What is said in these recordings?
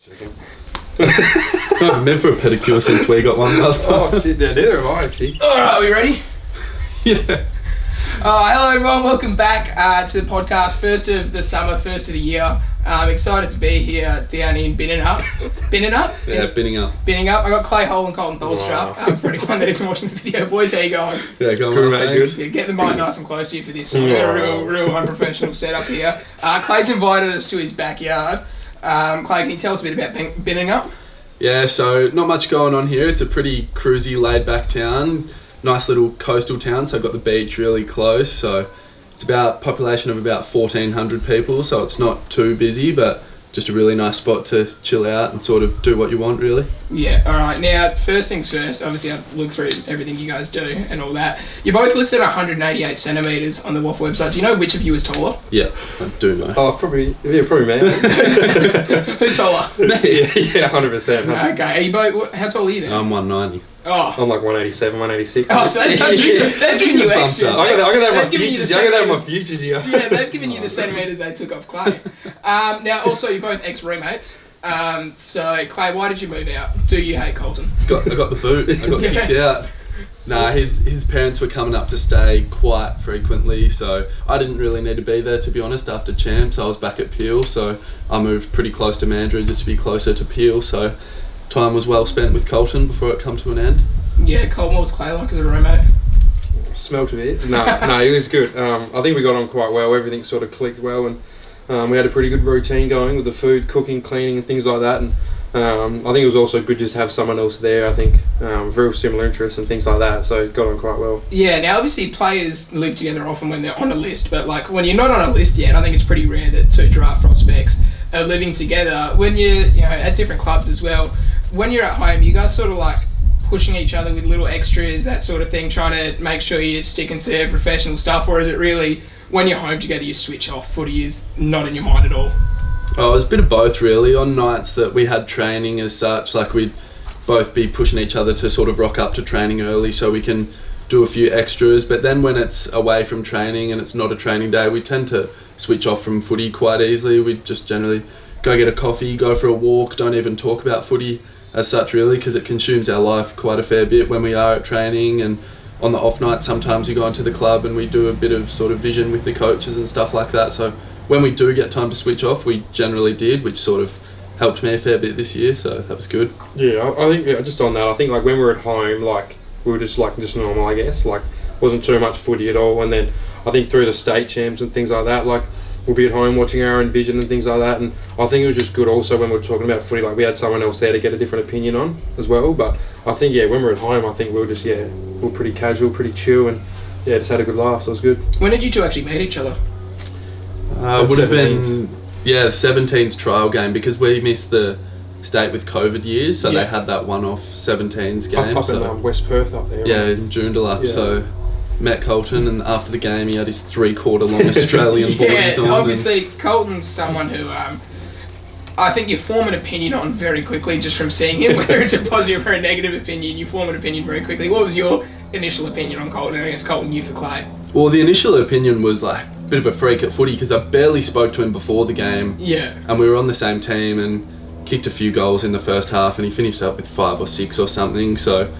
I haven't been for a pedicure since we got one last time. Oh shit, yeah, neither have I actually. Alright, are we ready? Yeah. Hello everyone, welcome back to the podcast. First of the summer, first of the year. I'm excited to be here down in Binningup. Binningup? Yeah, Binningup. Binningup. I got Clay Hole and Koltyn Tholstrup. For anyone that isn't watching the video, boys, how you going? Yeah, going Good, well, mate, thanks. good. Yeah, get the mic nice and close to you for this one. We've got a real unprofessional setup here. Clay's invited us to his backyard. Clay, can you tell us a bit about Binningup? Yeah, so not much going on here. It's a pretty cruisy, laid-back town. Nice little coastal town, so I've got the beach really close. So it's about population of about 1,400 people, so it's not too busy, but just a really nice spot to chill out and sort of do what you want, really. Yeah, alright. Now, first things first, obviously I've looked through everything you guys do and all that. You're both listed at 188 centimetres on the WAF website. Do you know which of you is taller? Yeah, I do know. Oh, probably me. Who's taller? Yeah, 100%. Okay, are you both, how tall are you then? I'm 190. Oh, I'm like 187, 186. oh, so they've given you extras. up. I got that in my They've given you the futures. I got that in my centimetres. futures here. Yeah, they've given you the centimetres they took off Clay. Now, also, you're both ex-roommates. So, Clay, why did you move out? Do you hate Colton? I got the boot. I got kicked out. Nah, his parents were coming up to stay quite frequently, so I didn't really need to be there, to be honest, after Champs. I was back at Peel, so I moved pretty close to Mandurah just to be closer to Peel, so time was well spent with Colton before it come to an end. Yeah, Colton, what was Clay like as a roommate? Smelt of it. No, it was good. I think we got on quite well. Everything sort of clicked well, and we had a pretty good routine going with the food, cooking, cleaning, and things like that. And I think it was also good just to have someone else there. I think very similar interests and things like that. So it got on quite well. Yeah, now obviously players live together often when they're on a list, but like when you're not on a list yet, I think it's pretty rare that two draft prospects are living together. When you're at different clubs as well, when you're at home, you guys sort of like pushing each other with little extras, that sort of thing, trying to make sure you're sticking to professional stuff, or is it really when you're home together you switch off, footy is not in your mind at all? Oh, it was a bit of both, really. On nights that we had training as such, like we'd both be pushing each other to sort of rock up to training early so we can do a few extras. But then when it's away from training and it's not a training day, we tend to switch off from footy quite easily. We just generally go get a coffee, go for a walk, don't even talk about footy as such, really, because it consumes our life quite a fair bit when we are at training. And on the off nights, sometimes we go into the club and we do a bit of sort of vision with the coaches and stuff like that. So when we do get time to switch off, we generally did, which sort of helped me a fair bit this year, so that was good. Yeah, I think just on that, I think like when we were at home, like we were just normal, I guess. Like wasn't too much footy at all. And then I think through the state champs and things like that, like we'll be at home watching our own vision and things like that. And I think it was just good also when we were talking about footy, like we had someone else there to get a different opinion on as well. But I think when we were at home, I think we were just we were pretty casual, pretty chill, and just had a good laugh. So it was good. When did you two actually meet each other? Would have been the 17s trial game, because we missed the state with COVID years, so they had that one-off 17s game. Up in West Perth up there. Yeah, in Journo. Yeah. So met Colton, and after the game he had his 3/4 long Australian boys on. Obviously Colton's someone who I think you form an opinion on very quickly just from seeing him, whether it's a positive or a negative opinion, you form an opinion very quickly. What was your initial opinion on Colton? I guess Colton, you for Clay. Well, the initial opinion was like a bit of a freak at footy, because I barely spoke to him before the game. Yeah. And we were on the same team and kicked a few goals in the first half, and he finished up with 5 or 6 or something, so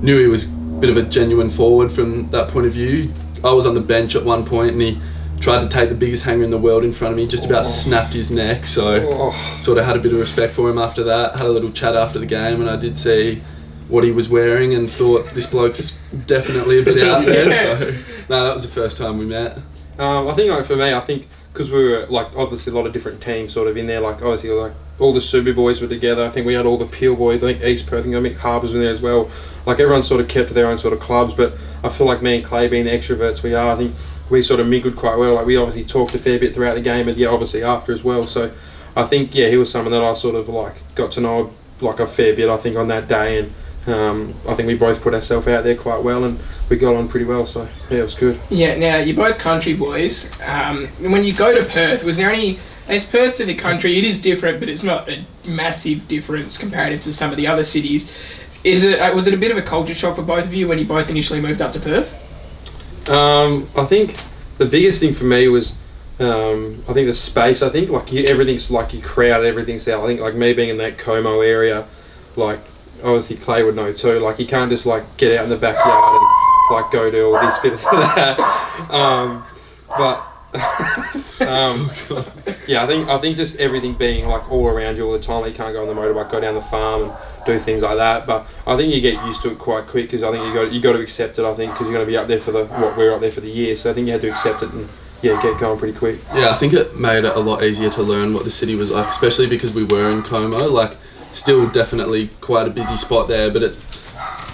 knew he was a bit of a genuine forward from that point of view. I was on the bench at one point and he tried to take the biggest hanger in the world in front of me, just about snapped his neck, so sort of had a bit of respect for him after that. Had a little chat after the game, and I did see what he was wearing and thought this bloke's definitely a bit out there. So no, that was the first time we met. I think like for me, I think because we were like obviously a lot of different teams sort of in there, like obviously like all the Subi boys were together. I think we had all the Peel boys. I think East Perth, I think Harbour's in there as well. Like everyone sort of kept to their own sort of clubs, but I feel like me and Clay, being the extroverts we are, I think we sort of mingled quite well. Like we obviously talked a fair bit throughout the game, and obviously after as well. So I think he was someone that I sort of like got to know like a fair bit, I think, on that day. And I think we both put ourselves out there quite well, and we got on pretty well, so it was good. Yeah, now you're both country boys. When you go to Perth, was there any, as Perth to the country, it is different, but it's not a massive difference comparative to some of the other cities. Was it a bit of a culture shock for both of you when you both initially moved up to Perth? I think the biggest thing for me was I think the space. I think like everything's like you crowd, everything's out. I think like me being in that Como area, like obviously Clay would know too. Like you can't just like get out in the backyard and like go do all this bit of that. But yeah, I think just everything being like all around you all the time. Like you can't go on the motorbike, go down the farm and do things like that. But I think you get used to it quite quick because I think you got to accept it. I think because you're going to be up there for we're up there for the year. So I think you had to accept it and get going pretty quick. Yeah, I think it made it a lot easier to learn what the city was like, especially because we were in Como. Like, still definitely quite a busy spot there, but it's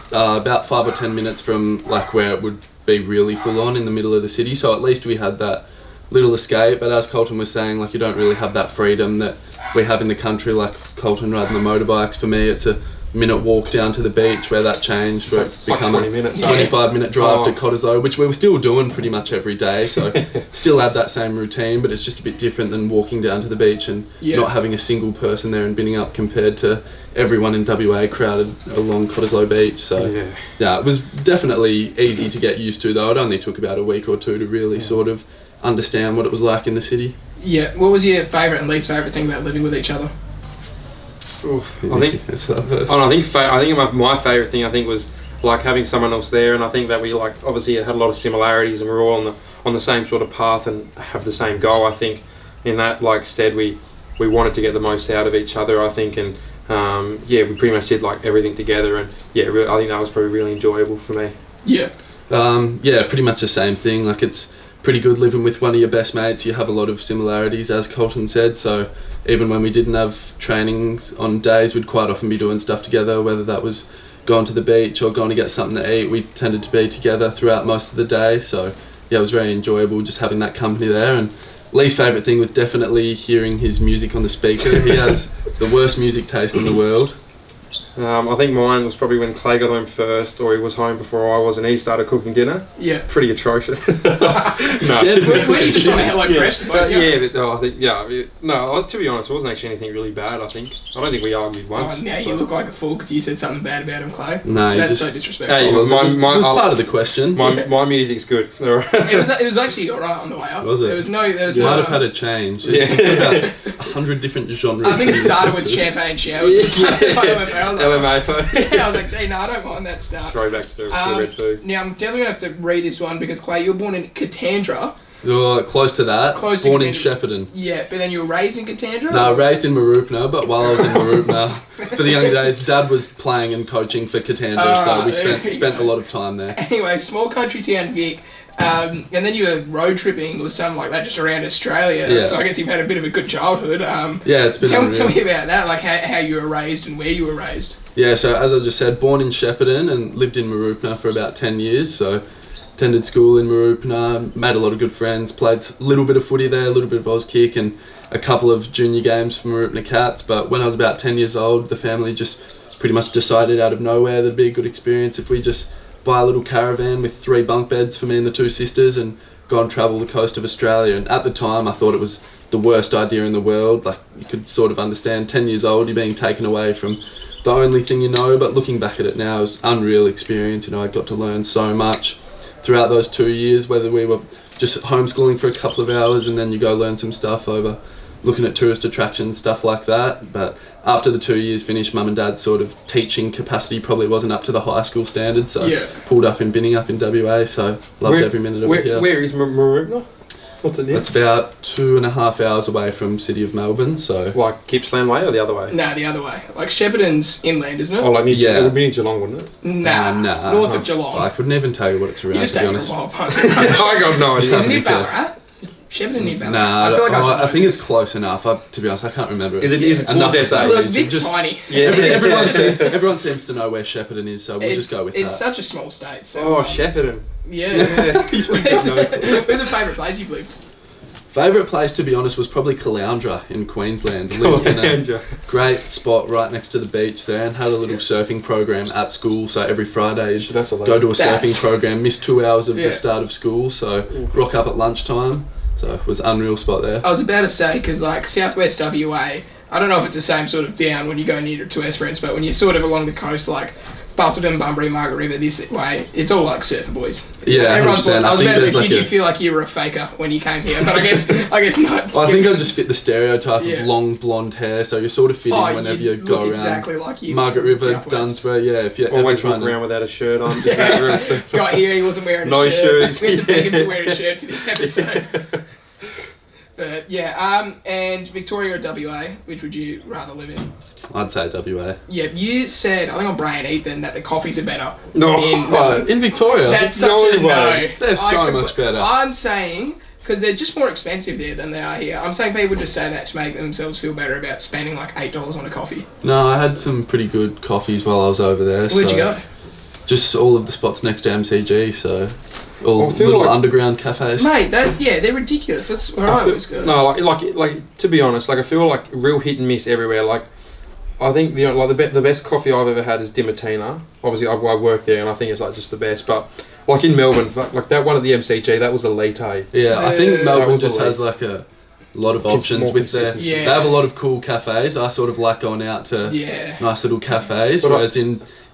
about 5 or 10 minutes from like where it would be really full on in the middle of the city. So at least we had that little escape. But as Colton was saying, like you don't really have that freedom that we have in the country. Like Colton riding the motorbikes, for me, it's a minute walk down to the beach where that changed for it become like 20 minutes, 25-minute drive to Cottesloe, which we were still doing pretty much every day, so still had that same routine, but it's just a bit different than walking down to the beach and not having a single person there in Binningup compared to everyone in WA crowded along Cottesloe Beach. So yeah, it was definitely easy to get used to, though. It only took about a week or two to really sort of understand what it was like in the city. Yeah, what was your favourite and least favourite thing about living with each other? I think my favourite thing I think was like having someone else there, and I think that we like obviously had a lot of similarities and we're all on the same sort of path and have the same goal. I think in that like stead we wanted to get the most out of each other, I think, and we pretty much did like everything together, and I think that was probably really enjoyable for me. Pretty much the same thing. Like it's pretty good living with one of your best mates. You have a lot of similarities, as Colton said, so even when we didn't have trainings on days, we'd quite often be doing stuff together, whether that was going to the beach or going to get something to eat. We tended to be together throughout most of the day, so yeah, it was very enjoyable just having that company there. And least favourite thing was definitely hearing his music on the speaker. He has the worst music taste in the world. I think mine was probably when Clay got home first, or he was home before I was, and he started cooking dinner. Yeah, pretty atrocious. Where you just trying to hello fresh? To be honest, it wasn't actually anything really bad. I don't think we argued once. Now you look like a fool because you said something bad about him, Clay. No, that's so disrespectful. Hey, it was part of the question. My music's good. It was actually alright on the way up. Was it? There was no. Might have had a change. It's about 100 different genres. I think it started with champagne showers. LMA. Yeah, I was like, gee, no, I don't mind that stuff. Throwback to red food. Now, I'm definitely going to have to read this one because, Clay, you were born in Katandra. Close to that. Born in Shepparton. Yeah, but then you were raised in Katandra? No, raised in Mooroopna, but while I was in Mooroopna, for the young days, Dad was playing and coaching for Katandra, so we spent a lot of time there. Anyway, small country town, Vic. And then you were road tripping or something like that just around Australia. Yeah. So I guess you've had a bit of a good childhood. It's been tell me about that, like how you were raised and where you were raised. Yeah, so as I just said, born in Shepparton and lived in Mooroopna for about 10 years. So attended school in Mooroopna, made a lot of good friends, played a little bit of footy there, a little bit of Auskick and a couple of junior games for Mooroopna Cats. But when I was about 10 years old, the family just pretty much decided out of nowhere that'd be a good experience if we just buy a little caravan with 3 bunk beds for me and the 2 sisters and go and travel the coast of Australia. And at the time I thought it was the worst idea in the world. Like, you could sort of understand 10 years old, you're being taken away from the only thing you know, but looking back at it now, it was an unreal experience. I got to learn so much throughout those 2 years, whether we were just homeschooling for a couple of hours and then you go learn some stuff over looking at tourist attractions, stuff like that. But after the 2 years finished, Mum and Dad's sort of teaching capacity probably wasn't up to the high school standards, so pulled up in Binningup in WA, so loved every minute of it here. Where is Mooroopna? What's it near? It's about 2.5 hours away from City of Melbourne, so... Like Gippsland way or the other way? No, the other way. Like Shepparton's inland, isn't it? Oh, like it would be in Geelong, wouldn't it? Nah, north of Geelong. I couldn't even tell you what it's around, to be honest. I got no idea. Isn't it Ballarat? Shepparton near Ballarat? Nah, I feel like I think it's close enough. To be honest, I can't remember. Is it enough to say? Look, Vic's tiny. Yeah, everyone seems to know where Shepparton is, so we'll just go with that. It's such a small state. So, Shepparton. Yeah. Where's a favourite place you've lived? Favourite place, to be honest, was probably Caloundra in Queensland. Lived in a great spot right next to the beach there, and had a little surfing program at school. So every Friday, you'd go to a surfing program, miss 2 hours of the start of school, so rock up at lunchtime. So it was an unreal spot there. I was about to say, because like Southwest WA, I don't know if it's the same sort of down when you go near to Esperance, but when you're sort of along the coast, like Bustleton, Bunbury, Margaret River this way, it's all like surfer boys. Yeah, everyone's 100%. I think there's did you feel like you were a faker when you came here? But I guess not. Well, I think I just fit the stereotype of long blonde hair, so you sort of fit in whenever you go around. Exactly like you. Margaret River, Dunsborough, yeah. If you're always walk around without a shirt on. Got here, he wasn't wearing no a shirt. shoes. We had to beg him to wear a shirt for this episode. But yeah, and Victoria or WA, which would you rather live in? I'd say WA. Yeah, you said, I think on Bray and Ethan, that the coffees are better. No, in Victoria. That's such a no. They're so much better. I'm saying, because they're just more expensive there than they are here. I'm saying people just say that to make themselves feel better about spending like $8 on a coffee. No, I had some pretty good coffees while I was over there. Where'd you go? Just all of the spots next to MCG, so all little like, underground cafes. Mate, they're ridiculous. That's where I always go. No, like to be honest, like I feel like real hit and miss everywhere. Like I think the best coffee I've ever had is Dimatina. Obviously, I work there, and I think it's like just the best. But like in Melbourne, like that one at the MCG, that was elite. Yeah, I think Melbourne just has like a lot of options with their. Yeah. They have a lot of cool cafes. I sort of like going out to nice little cafes. But whereas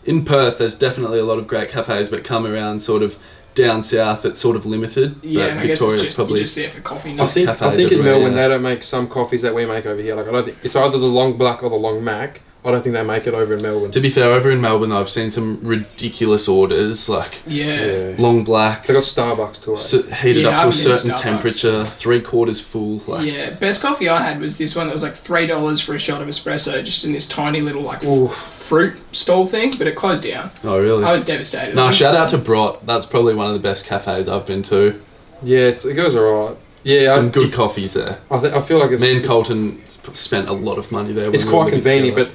in Perth, there's definitely a lot of great cafes, but come around sort of down south, it's sort of limited. Yeah, but and Victoria's I guess probably. you're just there for coffee. I think in Melbourne they don't make some coffees that we make over here. Like I don't think it's either the long black or the long mac. I don't think they make it over in Melbourne. To be fair, over in Melbourne, I've seen some ridiculous orders, like long black. They got Starbucks too. Heated up to a certain temperature, 3/4 full. Like. Yeah, best coffee I had was this one that was like $3 for a shot of espresso, just in this tiny little like fruit stall thing, but it closed down. Oh really? I was devastated. No, shout out to Brot. That's probably one of the best cafes I've been to. Yeah, it goes alright. Yeah, some good coffees there. I feel like me and Colton spent a lot of money there. It's quite convenient, but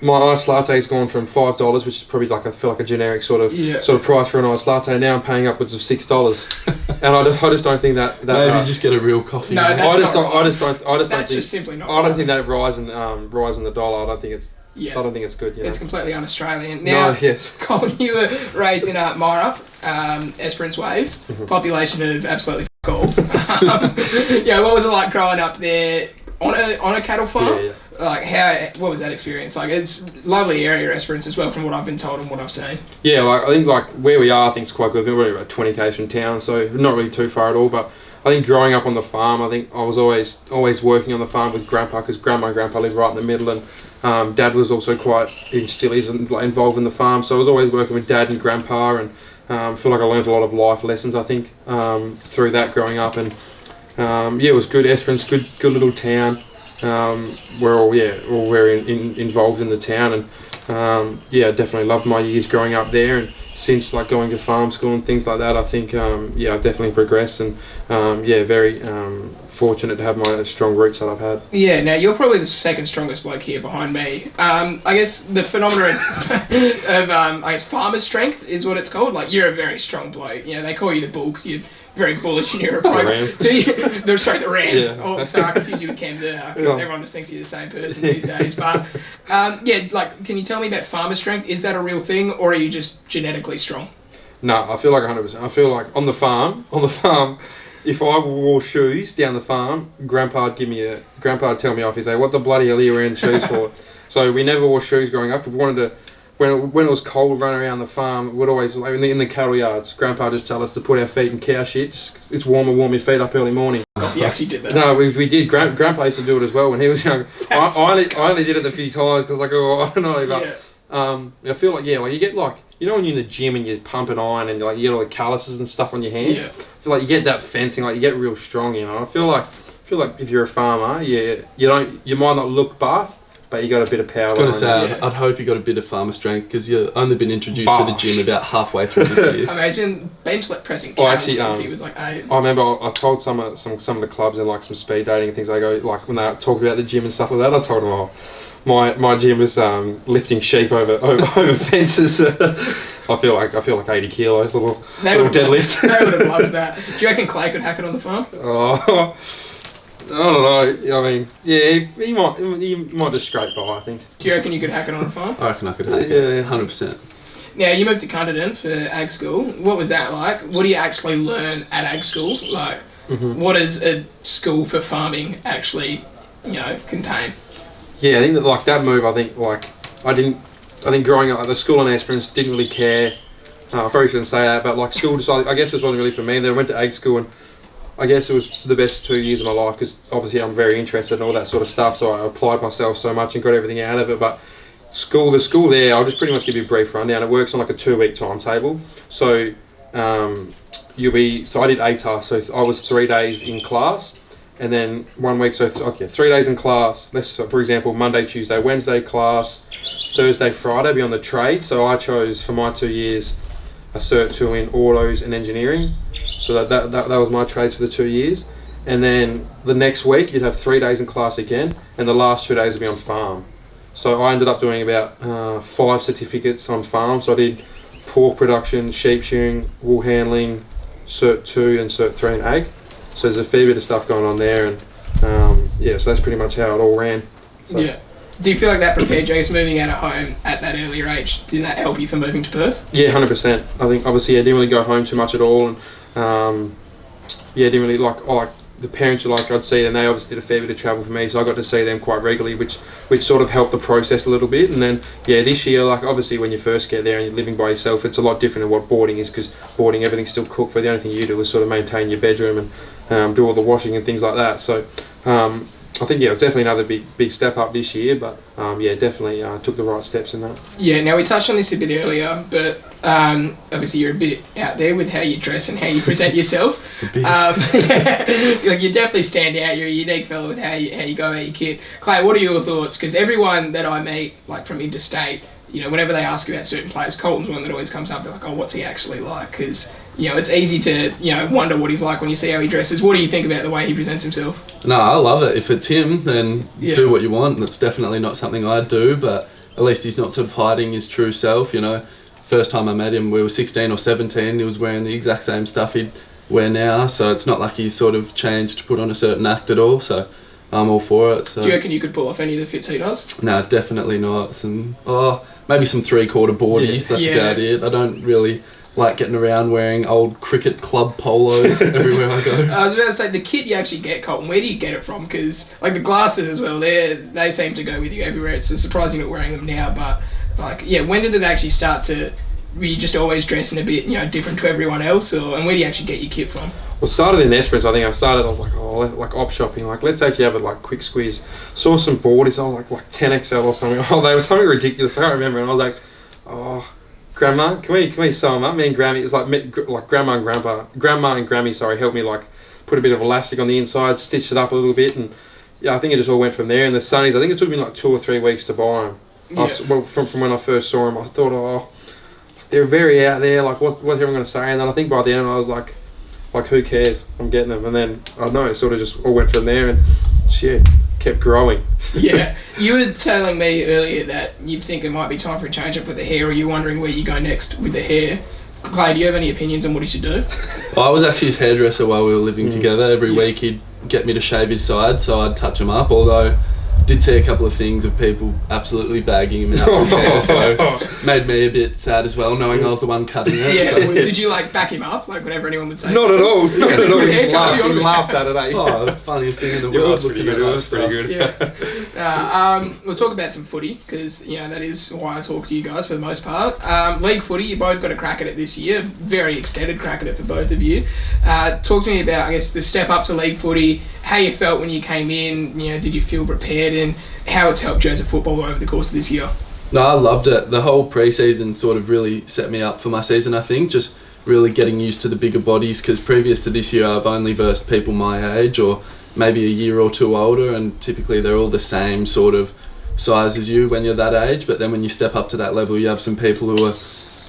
my iced latte's gone from $5, which is probably like I feel like a generic sort of price for an iced latte. Now I'm paying upwards of $6, and I just don't think that maybe just get a real coffee. No, I just simply not. I don't think that rise in the dollar. I don't think it's. Yeah. I don't think it's good. It's completely un-Australian. Now, Colton, you were raised in Myra, Esperance Waves, population of absolutely all. What was it like growing up there on a cattle farm? Yeah. Like what was that experience like? It's a lovely area, Esperance, as well, from what I've been told and what I've seen. Yeah, like I think like where we are, I think it's quite good. We're about 20k's from town, so not really too far at all. But I think growing up on the farm, I think I was always working on the farm with Grandpa, because Grandma and Grandpa lived right in the middle, and Dad was also quite involved in the farm. So I was always working with Dad and Grandpa, and I feel like I learned a lot of life lessons, I think, through that growing up. And it was good. Esperance, good little town. We're all very involved in the town, and definitely loved my years growing up there. And since like going to farm school and things like that, I think I've definitely progressed, and very fortunate to have my strong roots that I've had. Yeah, now you're probably the second strongest bloke here behind me. I guess the phenomenon of farmer strength is what it's called. Like, you're a very strong bloke. You know, they call you the bull because you're very bullish in your approach. The Ram. Yeah. Oh, sorry, I confused you with Cam Zerha, because everyone just thinks you're the same person these days. But can you tell me about farmer strength? Is that a real thing, or are you just genetically strong? No, I feel like 100%. I feel like on the farm, if I wore shoes down the farm, Grandpa'd tell me off. He'd say, "What the bloody hell are you wearing shoes for?" So we never wore shoes growing up. We wanted to. When it was cold running around the farm, we'd always, like in the cattle yards, Grandpa just tell us to put our feet in cow shit. It's warmer, warm your feet up early morning. You actually did that? No, we did. Grandpa used to do it as well when he was young. I only did it a few times because I don't know. But I feel like you get like, you know when you're in the gym and you pump an iron and you get all the calluses and stuff on your hands. Yeah. I feel like you get that fencing, like you get real strong. You know, I feel like if you're a farmer, you might not look buff, but you got a bit of power. I was going to say, I'd hope you got a bit of farmer strength, because you've only been introduced to the gym about halfway through this year. I mean, he's been bench pressing cattle since he was like 8. I remember I told some of the clubs and like some speed dating and things, I go, like when they talked about the gym and stuff like that, I told them, my gym is lifting sheep over fences. I feel like 80 kilos, little deadlift. They would have loved that. Do you reckon Clay could hack it on the farm? Oh, I don't know. I mean, he might just scrape by, I think. Do you reckon you could hack it on a farm? I reckon I could hack it, 100%. Now, you moved to Cunderton for ag school. What was that like? What do you actually learn at ag school? Like, what does a school for farming actually, contain? Yeah, I think that like that move, I think like I I think growing up, the school in Esperance didn't really care. I probably shouldn't say that, but like school, I guess this wasn't really for me. Then I went to ag school, and I guess it was the best 2 years of my life because obviously I'm very interested in all that sort of stuff. So I applied myself so much and got everything out of it. But the school there, I'll just pretty much give you a brief rundown. It works on like a 2-week timetable. So I did ATAR, so I was 3 days in class, and then 1 week, so 3 days in class. For example, Monday, Tuesday, Wednesday class, Thursday, Friday be on the trade. So I chose for my 2 years a Cert 2 in autos and engineering. So that was my trades for the 2 years. And then the next week you'd have 3 days in class again, and the last 2 days would be on farm. So I ended up doing about 5 certificates on farm. So I did pork production, sheep shearing, wool handling, Cert 2 and Cert 3 in ag. So there's a fair bit of stuff going on there, and so that's pretty much how it all ran. So. Yeah. Do you feel like that prepared you, moving out of home at that earlier age? Did that help you for moving to Perth? Yeah, 100%. I think obviously I didn't really go home too much at all, and didn't really like the parents I'd see, and they obviously did a fair bit of travel for me, so I got to see them quite regularly, which sort of helped the process a little bit. And then this year, like obviously when you first get there and you're living by yourself, it's a lot different than what boarding is, because boarding everything's still cooked for. The only thing you do is sort of maintain your bedroom and do all the washing and things like that. So I think it was definitely another big step up this year, but definitely took the right steps in that. Yeah, now we touched on this a bit earlier, but obviously you're a bit out there with how you dress and how you present yourself. Like you definitely stand out. You're a unique fellow with how you go about your kit. Clay, what are your thoughts? Because everyone that I meet, like from interstate, whenever they ask about certain players, Colton's one that always comes up. They're like, oh, what's he actually like? Because it's easy to wonder what he's like when you see how he dresses. What do you think about the way he presents himself? No, I love it. If it's him, then do what you want. That's definitely not something I'd do, but at least he's not sort of hiding his true self. First time I met him, we were 16 or 17. He was wearing the exact same stuff he'd wear now, so it's not like he's sort of changed to put on a certain act at all. So I'm all for it. So. Do you reckon you could pull off any of the fits he does? No, definitely not. Maybe some 3/4 boardies. That's about it. I don't really like getting around wearing old cricket club polos everywhere I go. I was about to say, the kit you actually get, Colton, where do you get it from? Because like the glasses as well, they seem to go with you everywhere. It's surprising not wearing them now, but when did it actually start to? Were you just always dressing a bit, different to everyone else, and where do you actually get your kit from? Well, it started in Esperance. I think I was like op shopping. Like, let's actually have a quick squeeze. Saw some boardies. I was like 10XL or something. Oh, they were something ridiculous. I can't remember. And I was like, oh, Grandma, can we sew them up? Me and Grammy. It was like Grandma and Grammy. Sorry, helped me put a bit of elastic on the inside, stitched it up a little bit, and I think it just all went from there. And the sunnies, I think it took me 2 or 3 weeks to buy them. Yeah. From when I first saw them, I thought, oh, they're very out there. Like, what's everyone going to say? And then I think by the end, I was like, who cares? I'm getting them. And then I don't know, it sort of just all went from there, and kept growing. Yeah, you were telling me earlier that you think it might be time for a change up with the hair, or you're wondering where you go next with the hair. Clay, do you have any opinions on what he should do? I was actually his hairdresser while we were living together. Every week he'd get me to shave his side, so I'd touch him up, although did see a couple of things of people absolutely bagging him out of his hair, so made me a bit sad as well, knowing I was the one cutting it. Yeah, so. Did you back him up, whenever anyone would say Not something? at all, not at all. He laughed at it, eh? Oh, the funniest thing in the world. It was pretty good. Yeah. We'll talk about some footy, because that is why I talk to you guys for the most part. League footy, you both got a crack at it this year, very extended crack at it for both of you. Talk to me about, I guess, the step up to league footy, how you felt when you came in, did you feel prepared, and how it's helped you as a footballer over the course of this year. No, I loved it. The whole pre-season sort of really set me up for my season, I think, just really getting used to the bigger bodies, because previous to this year I've only versed people my age or maybe a year or two older, and typically they're all the same sort of size as you when you're that age, but then when you step up to that level you have some people who are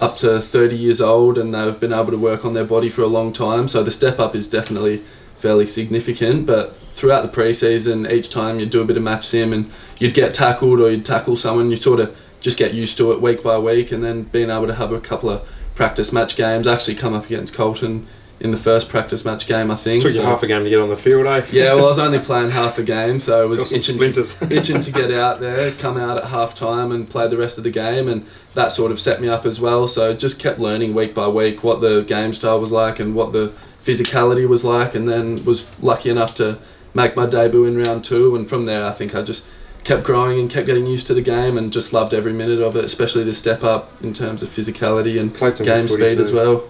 up to 30 years old and they've been able to work on their body for a long time, so the step up is definitely fairly significant. But throughout the pre-season, each time you'd do a bit of match sim and you'd get tackled or you'd tackle someone, you sort of just get used to it week by week, and then being able to have a couple of practice match games. I actually come up against Colton in the first practice match game, I think. Took you half a game to get on the field, eh? Yeah, well, I was only playing half a game, so I was itching to get out there, come out at half time and play the rest of the game, and that sort of set me up as well. So just kept learning week by week what the game style was like and what the physicality was like, and then was lucky enough to make my debut in round 2, and from there I think I just kept growing and kept getting used to the game and just loved every minute of it, especially the step up in terms of physicality and game speed as well.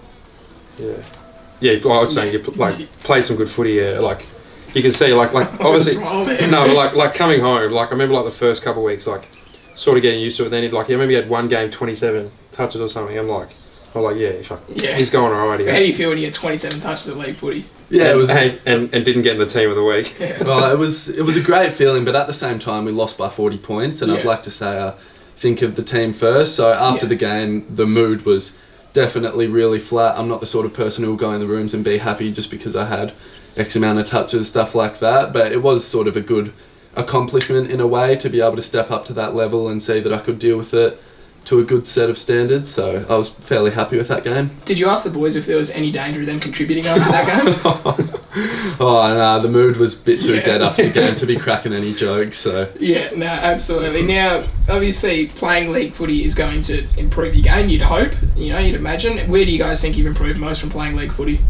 Yeah, I was saying you played some good footy. Yeah, like you can see, like obviously, no, but like coming home, like I remember like the first couple of weeks, like sort of getting used to it. Then I remember you had one game, 27 touches or something. I was like, he's going alright. How do you feel when you get 27 touches at league footy? Yeah, it was, and didn't get in the team of the week. Well, it was a great feeling, but at the same time, we lost by 40 points, and I'd like to say think of the team first. So after the game, the mood was definitely really flat. I'm not the sort of person who will go in the rooms and be happy just because I had X amount of touches, stuff like that. But it was sort of a good accomplishment in a way to be able to step up to that level and see that I could deal with it to a good set of standards. So I was fairly happy with that game. Did you ask the boys if there was any danger of them contributing after that game? Oh no, the mood was a bit too dead after the game to be cracking any jokes. So yeah, no, absolutely. Now, obviously, playing league footy is going to improve your game. You'd hope, you'd imagine. Where do you guys think you've improved most from playing league footy?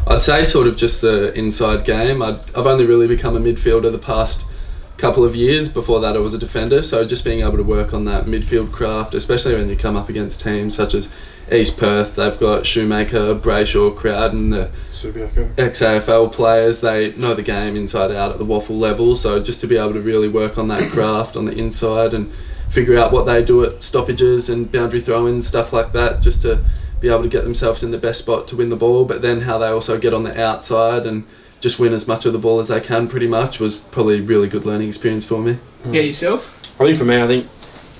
I'd say sort of just the inside game. I've only really become a midfielder the past couple of years. Before that I was a defender, so just being able to work on that midfield craft, especially when you come up against teams such as East Perth. They've got Shoemaker, Brayshaw, Crowd and the Subiaco ex-AFL players. They know the game inside out at the waffle level, so just to be able to really work on that craft on the inside and figure out what they do at stoppages and boundary throw-ins, stuff like that, just to be able to get themselves in the best spot to win the ball, but then how they also get on the outside and just win as much of the ball as they can pretty much was probably a really good learning experience for me. Yeah, yourself? I think for me,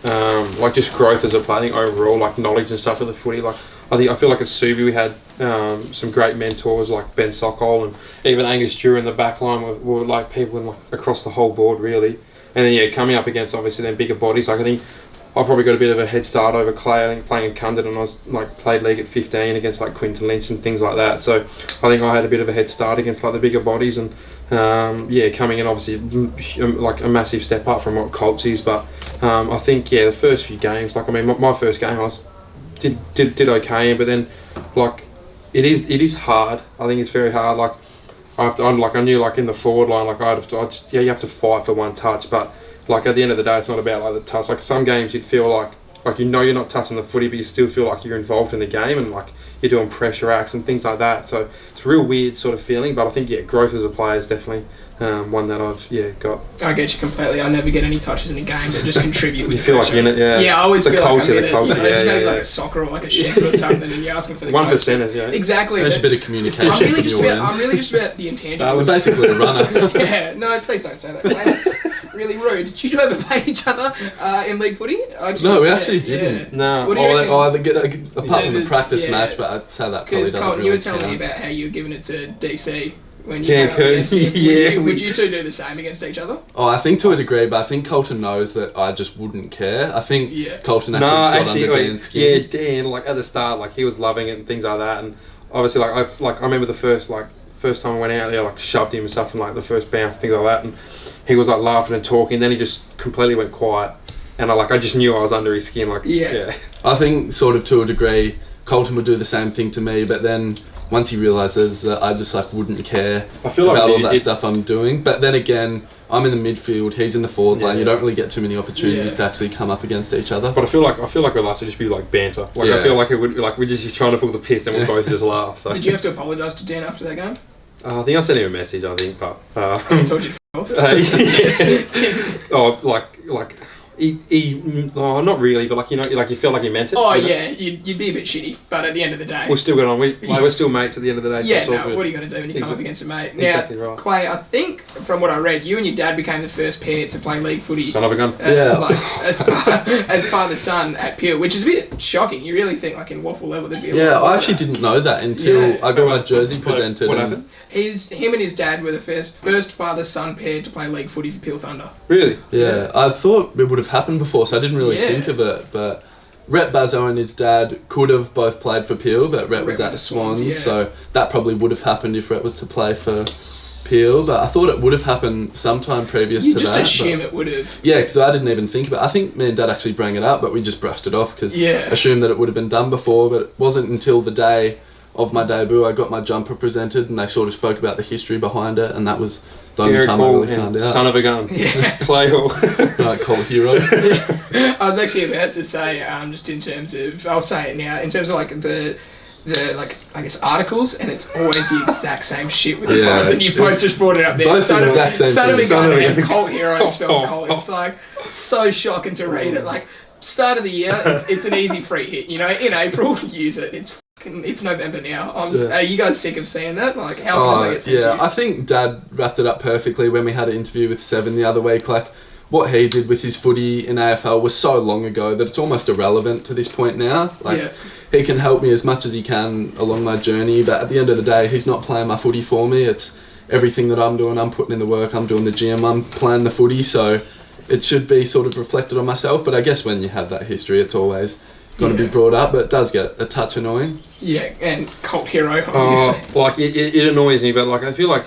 like just growth as a player, I think overall, like knowledge and stuff of the footy, like I feel like at Subi we had some great mentors like Ben Sokol and even Angus Dewar in the back line were like people in, like, across the whole board really. And then coming up against obviously then bigger bodies, like I think I probably got a bit of a head start over Clay. I think playing in Cundon, and I was played league at 15 against like Quinton Lynch and things like that. So I think I had a bit of a head start against like the bigger bodies, and coming in obviously like a massive step up from what Kolt is. But I think the first few games, my first game I did okay, but then like it is hard. I think it's very hard. Like I knew like in the forward line, like you have to fight for one touch, but like at the end of the day, it's not about like the touch. Like some games, you'd feel like you're not touching the footy, but you still feel like you're involved in the game and like you're doing pressure acts and things like that. So it's a real weird sort of feeling. But I think growth as a player is definitely one that I've got. I get you completely. I never get any touches in a game that just contribute. You feel like you're in it, yeah. Yeah, I always feel culture, like I'm in it. Just maybe like a soccer or like a shepherd or something, and you're asking for the 1%ers, yeah. Exactly. There's a bit of communication. I'm really just about the intangibles. We're basically a runner. Yeah, no, please don't say that. That's really rude. Did you ever play each other in league footy? No, we actually didn't. Yeah. No. What do you reckon? Apart from the practice match, but I'd say that probably doesn't Colton, really you were telling count. me about how you were giving it to DC when you came up against him. Would we- you two do the same against each other? Oh, I think to a degree, but I think Colton knows that I just wouldn't care. I think Colton actually got under Dan's skin. Yeah, Dan, like at the start, like he was loving it and things like that, and obviously like I remember the first time I went out there, like shoved him and stuff, and like the first bounce, things like that, and he was like laughing and talking. Then he just completely went quiet, and I just knew I was under his skin. I think sort of to a degree, Colton would do the same thing to me, but then once he realises that I just wouldn't care about all that stuff I'm doing. But then again, I'm in the midfield, he's in the forward lane. You don't really get too many opportunities to actually come up against each other. But I feel like with us it'd just be like banter. I feel like it would we're just trying to pull the piss and we'll both just laugh. So. Did you have to apologise to Dan after that game? I think I sent him a message. I think, but he told you to f*** off. Not really, but you feel like he meant it. Oh yeah, you'd be a bit shitty, but at the end of the day, we'll still get on. We're still mates at the end of the day. Yeah, so no. What are you going to do when you come up against a mate? Now, exactly right. Clay, I think from what I read, you and your dad became the first pair to play league footy. Son of a gun. As father son at Peel, which is a bit shocking. You really think in waffle level there'd be a lot I actually didn't know that until I got my jersey presented. What happened? Him and his dad were the first father son pair to play league footy for Peel Thunder. Really? Yeah, I thought it would have happened before, so I didn't really think of it, but Rhett Bazzo and his dad could have both played for Peel, but Rhett was at the Swans, so that probably would have happened if Rhett was to play for Peel, but I thought it would have happened sometime previous to that. You just assume it would have. Yeah, because I didn't even think about it. I think me and Dad actually brought it up, but we just brushed it off because assumed that it would have been done before, but it wasn't until the day of my debut I got my jumper presented and they sort of spoke about the history behind it, and that was The only Derek time I Hall really found and out. son of a gun. Yeah. Clay Hall. Right, Colt hero. I was actually about to say, just in terms of, I'll say it now, in terms of like the like I guess articles, and it's always the exact same shit with the times, and you both just brought it up there. Both the exact same Son of a thing. gun and Colt hero spelled Colt. It's like so shocking to read it. Like start of the year, it's an easy free hit. You know, in April, use it. It's November now. Are you guys sick of seeing that? Like how often does that get sent to you? I think Dad wrapped it up perfectly when we had an interview with Seven the other week. Like what he did with his footy in AFL was so long ago that it's almost irrelevant to this point now. Like he can help me as much as he can along my journey, but at the end of the day, he's not playing my footy for me. It's everything that I'm doing. I'm putting in the work. I'm doing the gym. I'm playing the footy. So it should be sort of reflected on myself. But I guess when you have that history, it's always going to be brought up. But it does get a touch annoying. Yeah, and Colt hero. Like it annoys me, but like I feel like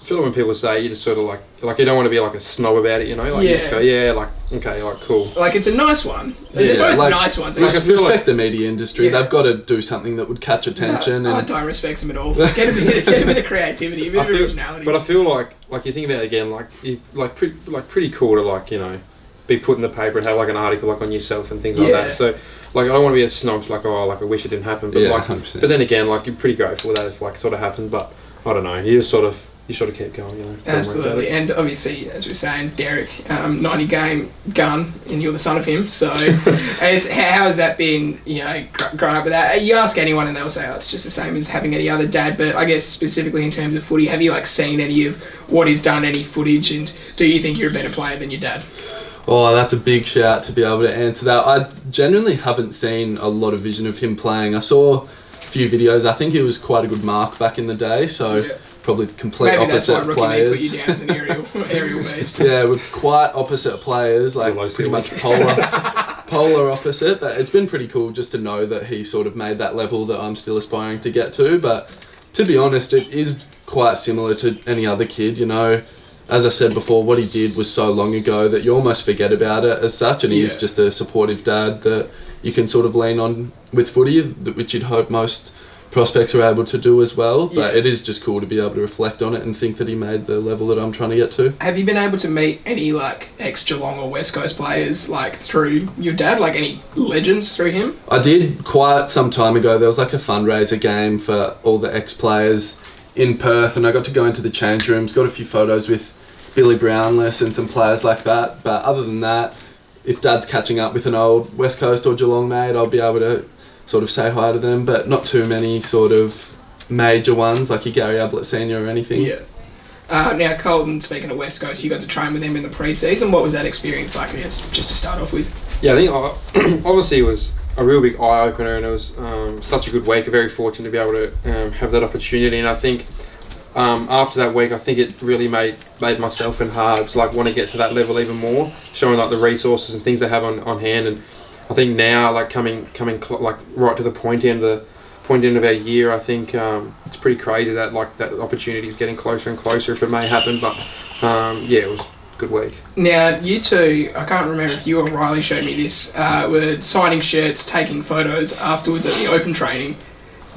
when people say, you just sort of like you don't want to be like a snob about it, you know? Like you just go, like okay, like cool. Like it's a nice one. Yeah, They're both like, nice ones. Like, I respect the media industry. They've got to do something that would catch attention. No, I don't respect them at all. Get a bit of creativity, a bit of originality. But I feel like you think about it again, like you pretty cool to like, you know, be put in the paper and have like an article like on yourself and things like that. So like I don't want to be a snob like I wish it didn't happen. But like 100%. But then again, like you're pretty grateful that it's like sort of happened. But I don't know, you sort of keep going, you know. Absolutely, and obviously, as we're saying, Derek, 90-game gun, and you're the son of him. So, how has that been? You know, growing up with that. You ask anyone, and they'll say, "Oh, it's just the same as having any other dad." But I guess specifically in terms of footy, have you like seen any of what he's done, any footage, and do you think you're a better player than your dad? Oh, that's a big shout to be able to answer that. I genuinely haven't seen a lot of vision of him playing. I saw a few videos. I think he was quite a good mark back in the day. So. Probably complete Maybe opposite that's why Rookie players. put you down as an aerial beast. Yeah, we're quite opposite players, like pretty much polar opposite. But it's been pretty cool just to know that he sort of made that level that I'm still aspiring to get to. But to be honest, it is quite similar to any other kid. You know, as I said before, what he did was so long ago that you almost forget about it as such. And he is just a supportive dad that you can sort of lean on with footy, which you'd hope most prospects are able to do as well, but it is just cool to be able to reflect on it and think that he made the level that I'm trying to get to. Have you been able to meet any like ex-Geelong or West Coast players like through your dad, like any legends through him? I did quite some time ago. There was like a fundraiser game for all the ex-players in Perth, and I got to go into the change rooms, got a few photos with Billy Brownless and some players like that, but other than that, if Dad's catching up with an old West Coast or Geelong mate, I'll be able to sort of say hi to them, but not too many sort of major ones like your Gary Ablett Senior or anything. Yeah. Now, Colton, speaking of West Coast, you got to train with him in the pre-season. What was that experience like, I guess, just to start off with? Yeah, I think obviously it was a real big eye-opener, and it was such a good week. Very fortunate to be able to have that opportunity, and I think after that week, I think it really made myself and Hards like want to get to that level even more, showing like the resources and things they have on hand. And I think now, like coming like right to the point end of our year, I think it's pretty crazy that like that opportunity is getting closer and closer if it may happen. But it was a good week. Now, you two, I can't remember if you or Riley showed me this, were signing shirts, taking photos afterwards at the open training.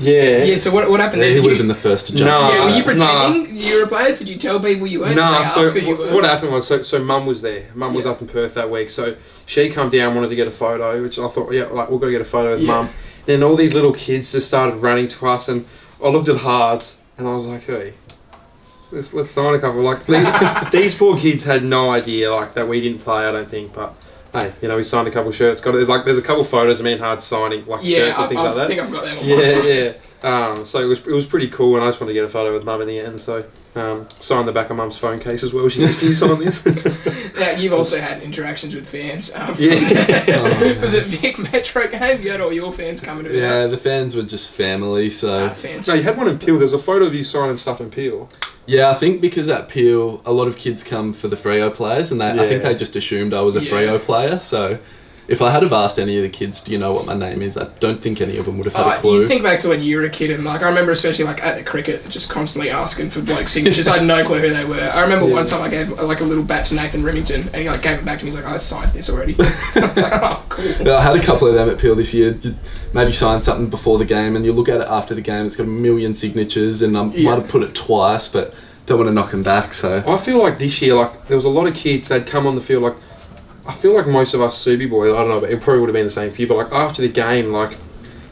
Yeah. Yeah, so what happened there? He would have been the first to jump. Yeah, were you pretending you were a player? Did you tell people you weren't? No, so what happened was, so Mum was there. Mum was up in Perth that week, so she come down, wanted to get a photo, which I thought, we've got to get a photo with Mum. Then all these little kids just started running to us, and I looked at Hards, and I was like, hey, let's sign a couple. Like, these poor kids had no idea, like, that we didn't play, I don't think, but hey, you know, we signed a couple shirts. There's a couple photos of me and Hard signing like shirts and things like that. I think I've got them on my phone. So it was pretty cool, and I just wanted to get a photo with Mum in the end. So signed the back of Mum's phone case as well. She goes, "Can you sign this?" Now you've also had interactions with fans. Was it Vic Metro game? You had all your fans coming to Yeah, the fans were just family. So fans. No, you had one in Peel. There's a photo of you signing stuff in Peel. Yeah, I think because at Peel, a lot of kids come for the Freo players, and I think they just assumed I was a Freo player. So if I had have asked any of the kids, do you know what my name is? I don't think any of them would have had a clue. You think back to when you were a kid, and like I remember especially like at the cricket, just constantly asking for like signatures. I had no clue who they were. I remember one time I gave like a little bat to Nathan Remington, and he like gave it back to me. He's like, I signed this already. I was like, oh, cool. Yeah, I had a couple of them at Peel this year. You'd maybe sign something before the game, and you look at it after the game. It's got 1 million signatures, and I might have put it twice, but don't want to knock them back. So I feel like this year, like there was a lot of kids that come on the field. Like I feel like most of us Subi boys, I don't know, but it probably would have been the same for you. But like after the game, like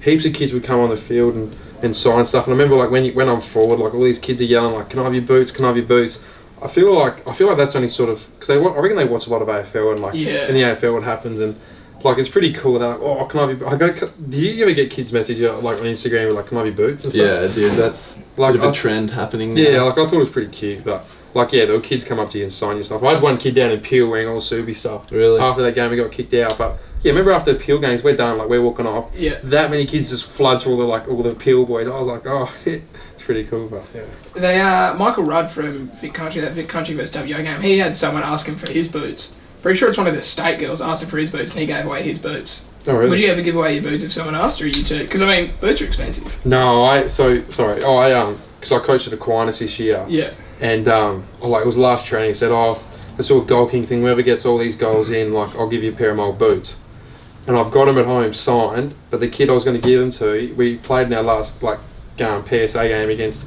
heaps of kids would come on the field and sign stuff. And I remember like when I'm forward, like all these kids are yelling like, "Can I have your boots? Can I have your boots?" I feel like that's only sort of because I reckon they watch a lot of AFL and like in the AFL what happens and. Like it's pretty cool. They're like, "Oh, can I have do you ever get kids message like on Instagram like, "Can I have your boots?" and stuff? Yeah, dude, that's like a bit of a trend happening now. Yeah, like I thought it was pretty cute, but like there were kids come up to you and sign your stuff. I had one kid down in Peel wearing all Subi stuff. Really? After that game, we got kicked out, but yeah, remember after the Peel games, we're done. Like we're walking off. Yeah. That many kids just flood through all the Peel boys. I was like, oh, it's pretty cool, but yeah. They Michael Rudd from Vic Country, that Vic Country vs WA game. He had someone ask him for his boots. Pretty sure it's one of the state girls asked him for his boots, and he gave away his boots. Oh, really? Would you ever give away your boots if someone asked, or are you too? Because I mean, boots are expensive. No, because I coached at Aquinas this year. Yeah. And it was last training. He said, let's do a goal king thing. Whoever gets all these goals in, like I'll give you a pair of my old boots. And I've got them at home signed, but the kid I was going to give them to, we played in our last PSA game against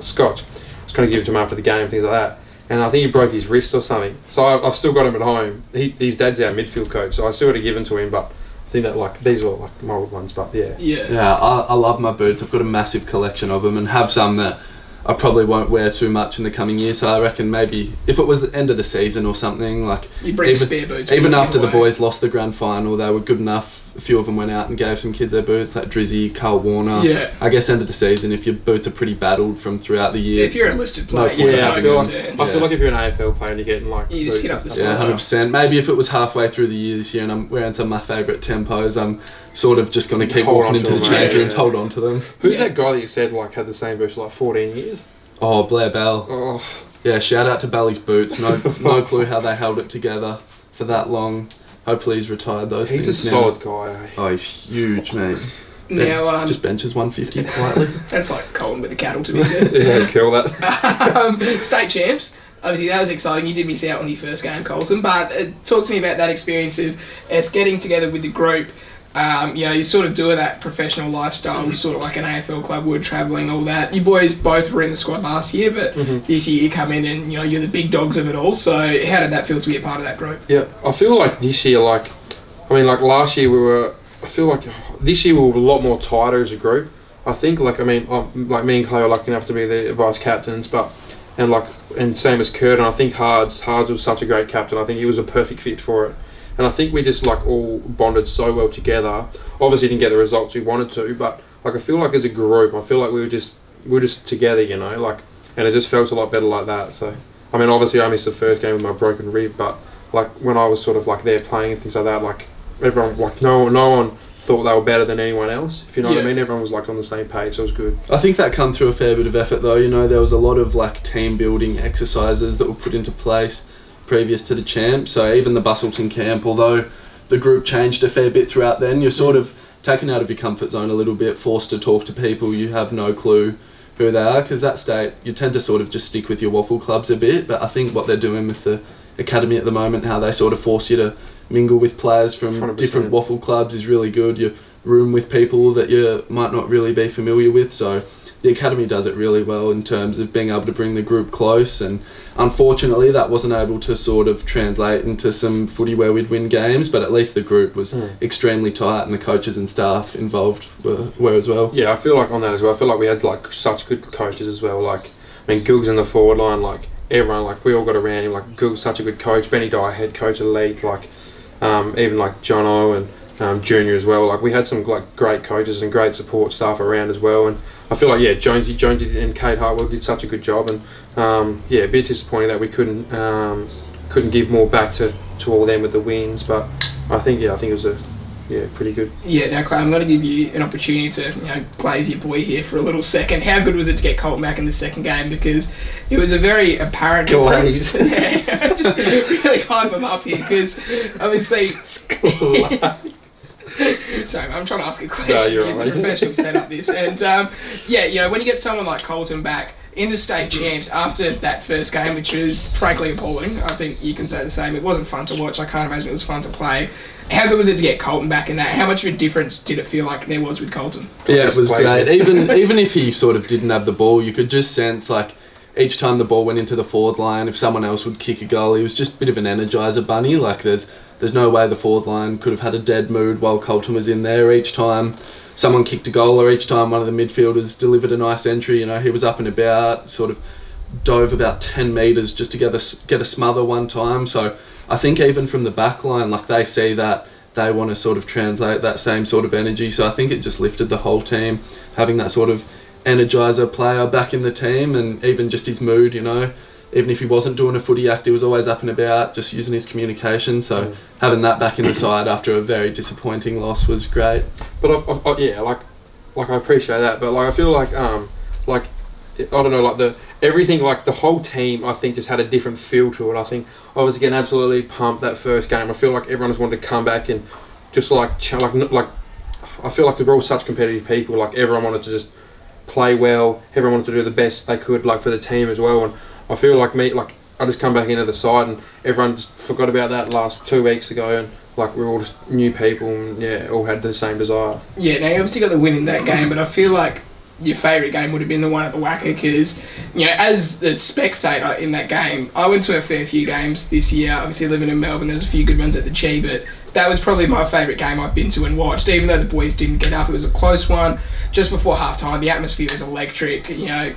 Scotch. I was going to give it to him after the game, things like that. And I think he broke his wrist or something. So I've still got him at home. His dad's our midfield coach, so I still got to give him to him. But I think that these were like my old ones. But yeah. Yeah, I love my boots. I've got a massive collection of them and have some that I probably won't wear too much in the coming year. So I reckon maybe if it was the end of the season or something, like you bring spare boots. Even after the boys lost the grand final, they were good enough. A few of them went out and gave some kids their boots, like Drizzy, Carl Warner. Yeah. I guess end of the season, if your boots are pretty battled from throughout the year. If you're a listed player, I feel like if you're an AFL player and you're getting like you just hit up the yeah, 100%. Maybe if it was halfway through the year this year and I'm wearing some of my favourite tempos, I'm sort of just going to keep walking into the change room, hold on to them. Who's that guy that you said like had the same boots for like 14 years? Oh, Blair Bell. Oh. Yeah, shout out to Bally's boots. No clue how they held it together for that long. Hopefully he's retired those things. He's a solid guy. Eh? Oh, he's huge, mate. Now, just benches 150 quietly. That's like Colton with the cattle, to be fair. Yeah, kill that. State champs. Obviously, that was exciting. You did miss out on your first game, Colton. But talk to me about that experience of us getting together with the group. You sort of doing that professional lifestyle, sort of like an AFL club would, travelling, all that. You boys both were in the squad last year, but this year you come in and you're the big dogs of it all. So how did that feel to be a part of that group? Yeah, I feel like this year, last year I feel like this year we were a lot more tighter as a group. I think me and Clay were lucky enough to be the vice captains, and same as Kurt, and I think Hards was such a great captain. I think he was a perfect fit for it. And I think we just all bonded so well together. Obviously didn't get the results we wanted to, but I feel like as a group, I feel like we were just together, and it just felt a lot better like that. So, I mean, obviously I missed the first game with my broken rib, but when I was sort of there playing and things like that, everyone, no one thought they were better than anyone else. If you know what I mean, everyone was on the same page, so it was good. I think that come through a fair bit of effort though. There was a lot of team building exercises that were put into place previous to the champ. So even the Bustleton camp, although the group changed a fair bit throughout then, you're sort of taken out of your comfort zone a little bit, forced to talk to people you have no clue who they are, because that state you tend to sort of just stick with your waffle clubs a bit. But I think what they're doing with the academy at the moment, how they sort of force you to mingle with players from 100%. Different waffle clubs is really good. You room with people that you might not really be familiar with, so the academy does it really well in terms of being able to bring the group close. And unfortunately that wasn't able to sort of translate into some footy where we'd win games, but at least the group was extremely tight and the coaches and staff involved were as well. Yeah, I feel like on that as well, I feel like we had such good coaches as well. Googs in the forward line, everyone, we all got around him. Googs such a good coach, Benny Dyer head coach elite, even Journo and Junior as well. We had some great coaches and great support staff around as well. And I feel like Jonesy and Kate Hartwell did such a good job. And a bit disappointing that we couldn't give more back to all them with the wins. But I think it was pretty good. Yeah, now Clay, I'm going to give you an opportunity to glaze your boy here for a little second. How good was it to get Colton back in the second game? Because it was a very apparent glaze. Yeah, just really hype him up here because obviously. Sorry, I'm trying to ask a question. No, you're it's right. a professional setup this, and when you get someone like Colton back in the state champs after that first game, which was frankly appalling, I think you can say the same. It wasn't fun to watch. I can't imagine it was fun to play. How good was it to get Colton back in that? How much of a difference did it feel like there was with Colton? Yeah, it was great. Even if he sort of didn't have the ball, you could just sense each time the ball went into the forward line, if someone else would kick a goal, he was just a bit of an energizer bunny. Like there's no way the forward line could have had a dead mood while Colton was in there. Each time someone kicked a goal, or each time one of the midfielders delivered a nice entry, he was up and about, sort of dove about 10 metres just to get a smother one time. So I think even from the back line, like they see that, they want to sort of translate that same sort of energy. So I think it just lifted the whole team, having that sort of energizer player back in the team, and even just his mood, even if he wasn't doing a footy act, he was always up and about, just using his communication. So having that back in the side after a very disappointing loss was great. But I appreciate that, but I feel I don't know, everything, the whole team, I think, just had a different feel to it. I think I was getting absolutely pumped that first game. I feel like everyone just wanted to come back and just I feel like we're all such competitive people. Like everyone wanted to just play well. Everyone wanted to do the best they could, for the team as well. And I feel like I just come back into the side and everyone just forgot about that last 2 weeks ago, and we're all just new people and all had the same desire. Yeah, now you obviously got the win in that game, but I feel like your favourite game would have been the one at the Wacker, because, as a spectator in that game, I went to a fair few games this year. Obviously, living in Melbourne, there's a few good ones at the G, but that was probably my favourite game I've been to and watched. Even though the boys didn't get up, it was a close one. Just before half-time, the atmosphere was electric.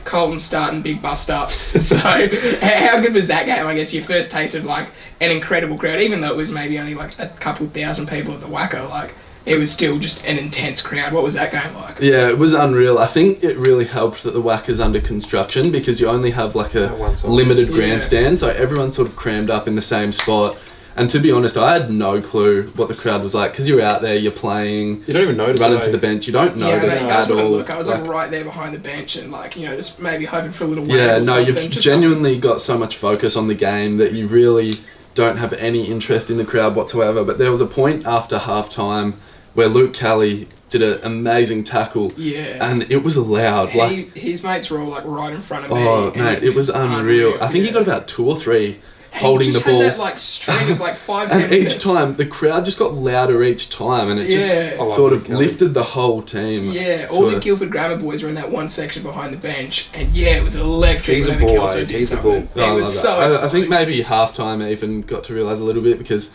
Colton starting big bust-ups. So, how good was that game? I guess your first taste of, an incredible crowd, even though it was maybe only, a couple thousand people at the Wacker, it was still just an intense crowd. What was that game like? Yeah, it was unreal. I think it really helped that the Wacker's under construction, because you only have a limited grandstand, so everyone's sort of crammed up in the same spot. And to be honest, I had no clue what the crowd was like, because you're out there, you're playing, you don't even notice running to the bench, you don't notice at all. Look, I was right there behind the bench and just maybe hoping for a little wave. Yeah, or no, something. you've genuinely got so much focus on the game that you really don't have any interest in the crowd whatsoever. But there was a point after half-time where Luke Kelly did an amazing tackle. Yeah. And it was loud. His mates were all right in front of me. Oh, mate, it was unreal. I think he got about 2 or 3 holding the ball. He just had that string of 5-10 and minutes. each time, the crowd just got louder each time, and it just sort of lifted the whole team. Yeah, all the Guildford Grammar boys were in that one section behind the bench, and it was electric. He's a ball. He's a ball. It was so I think maybe half-time I even got to realise a little bit, because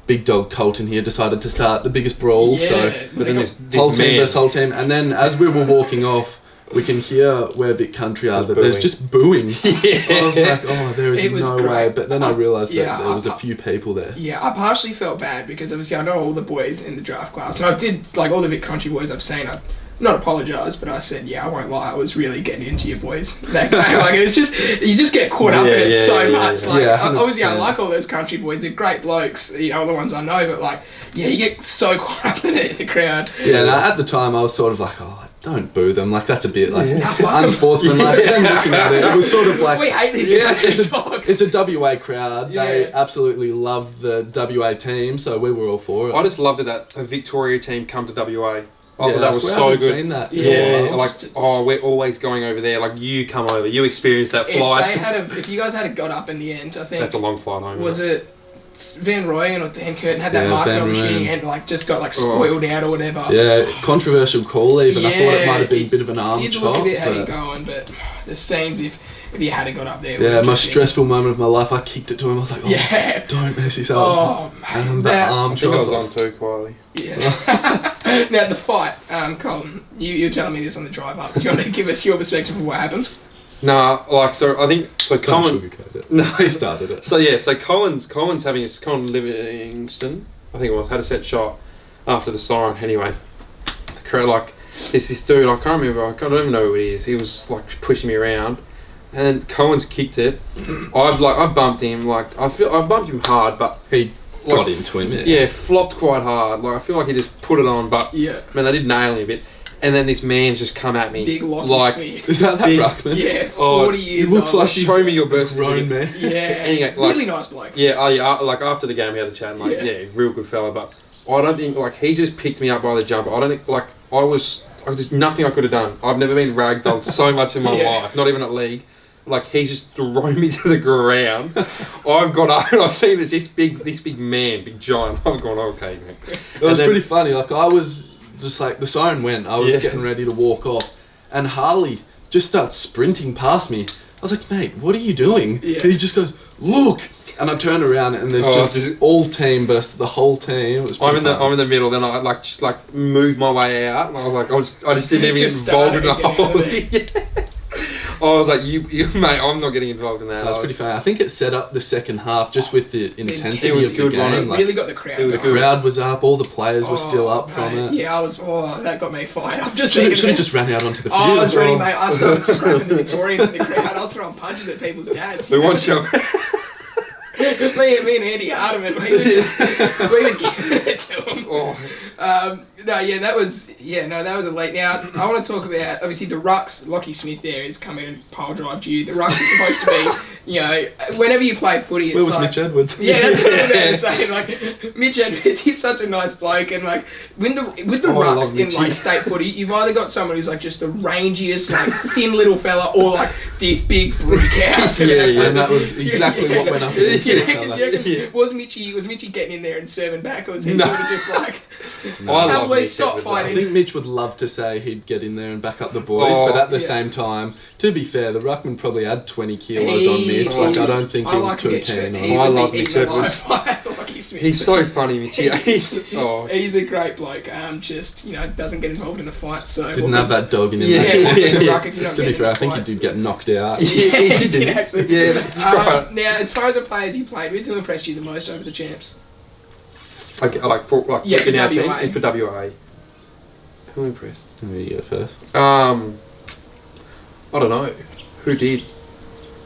big dog Colton here decided to start the biggest brawl. But then this whole team versus whole team, and then as we were walking off, we can hear where Vic Country are, but there's just booing. I was like, there is no way. But then I realised that there was a few people there. Yeah, I partially felt bad, because obviously I know all the boys in the draft class, and I did, all the Vic Country boys I've seen, I've not apologised, but I said, I won't lie, I was really getting into your boys that game. It was just, you just get caught up in it so much. Obviously I like all those country boys, they're great blokes, the ones I know, but you get so caught up in it in the crowd. Yeah, and at the time I was sort of don't boo them, that's a bit unsportsmanlike. And looking at it, it was sort of we hate these it's a WA crowd. They absolutely loved the WA team, so we were all for it. I just loved it that a Victoria team come to WA. That was so good. Seen that. We're always going over there. You come over, you experience that flight. If you guys had got up in the end, I think that's a long flight home. Was it Van Rooyen or Dan Curtin had that market opportunity and just got spoiled out or whatever? Yeah, controversial call even. I thought it might have been a bit of an arm chop. Did look a bit heavy going, but the scenes if you had got up there. Yeah, most stressful moment of my life. I kicked it to him. I was like, don't mess this up. Oh, man. That arm chop. I think I was on too quietly. Yeah. Now the fight, Colton. You're telling me this on the drive up. Do you want to give us your perspective of what happened? Nah, I think Colin. No, he started it. So Colin's having his Colin Livingston, I think it was, had a set shot after the siren. Anyway, the crowd this dude, I can't remember. I don't even know who he is. He was pushing me around, and Colin's kicked it. I bumped him. I bumped him hard, but he got into him. Yeah, flopped quite hard. I feel like he just put it on, but man, I did nail him a bit. And then this man's just come at me. Big Lockie Smith. Is that Ruckman? Yeah, 40 years he looks like show me your birth grown man. Yeah, anyway, really nice bloke. Yeah, after the game we had a chat and real good fella, but I don't think he just picked me up by the jumper. I don't think there's nothing I could have done. I've never been ragdolled so much in my life, not even at league. He's just thrown me to the ground. I've got up and I've seen this big man, big giant. I've gone, okay, man. It was pretty funny. I was just the siren went. I was getting ready to walk off, and Harley just starts sprinting past me. I was like, mate, what are you doing? Yeah. And he just goes, look. And I turn around and there's just all team versus the whole team. It was I'm in the middle. Then I like moved my way out, and I was like, I just didn't even get involved in the whole thing. I was like, you, mate, I'm not getting involved in that. That was pretty funny. I think it set up the second half just with the intensity was of good, the game. It really got the crowd. The crowd was up. All the players were still up from it. Yeah, that got me fired up. Should have just ran out onto the field. I was ready, mate. I started scrapping the Victorians in the crowd. I was throwing punches at people's dads. We want you. me and Andy Hardiman, we were giving it to him. That was elite. Now I want to talk about obviously the rucks. Lockie Smith there is coming and pile drive you. The rucks is supposed to be, whenever you play footy, it's Where was Mitch Edwards? Yeah, that's what I'm about to say. Like Mitch Edwards, he's such a nice bloke, and like with the rucks in like state footy, you've either got someone who's like just the rangiest, like thin little fella, or like this big brute cow. And that was exactly what went up against each other. Was Mitchie getting in there and serving back, or was he sort of just like, I love Mitch stop Edwards. fighting? I think Mitch would love to say he'd get in there and back up the boys, but at the same time, to be fair, the ruckman probably had 20 kilos on Mitch. Like, I don't think he was too keen on it. I love Mitch Edwards. He's so funny, Mitch. He's a great bloke. Just doesn't get involved in the fight. So didn't have that dog in him. To be fair, I think he did get knocked out. He did actually. Yeah, that's right. Now, as far as the players you played with, who impressed you the most over the champs? For our team WA. and for WA. Who impressed? Who you go first? I don't know. Who did?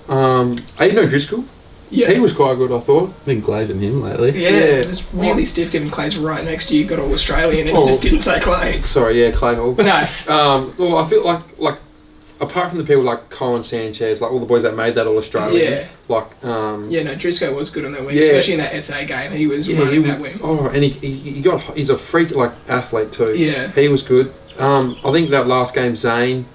Aiden O'Driscoll. Yeah. He was quite good, I thought. Been glazing him lately. Yeah, it's really stiff given Clay's right next to you. Got all Australian and he just didn't say Clay. Sorry, yeah, Clay Hall. No. Well, I feel like apart from the people like Colin Sanchez, like all the boys that made that all Australian. Yeah. Driscoll was good on that wing, especially in that SA game. He was running that wing. Oh, and he's a freak like athlete too. Yeah. He was good. I think that last game Zane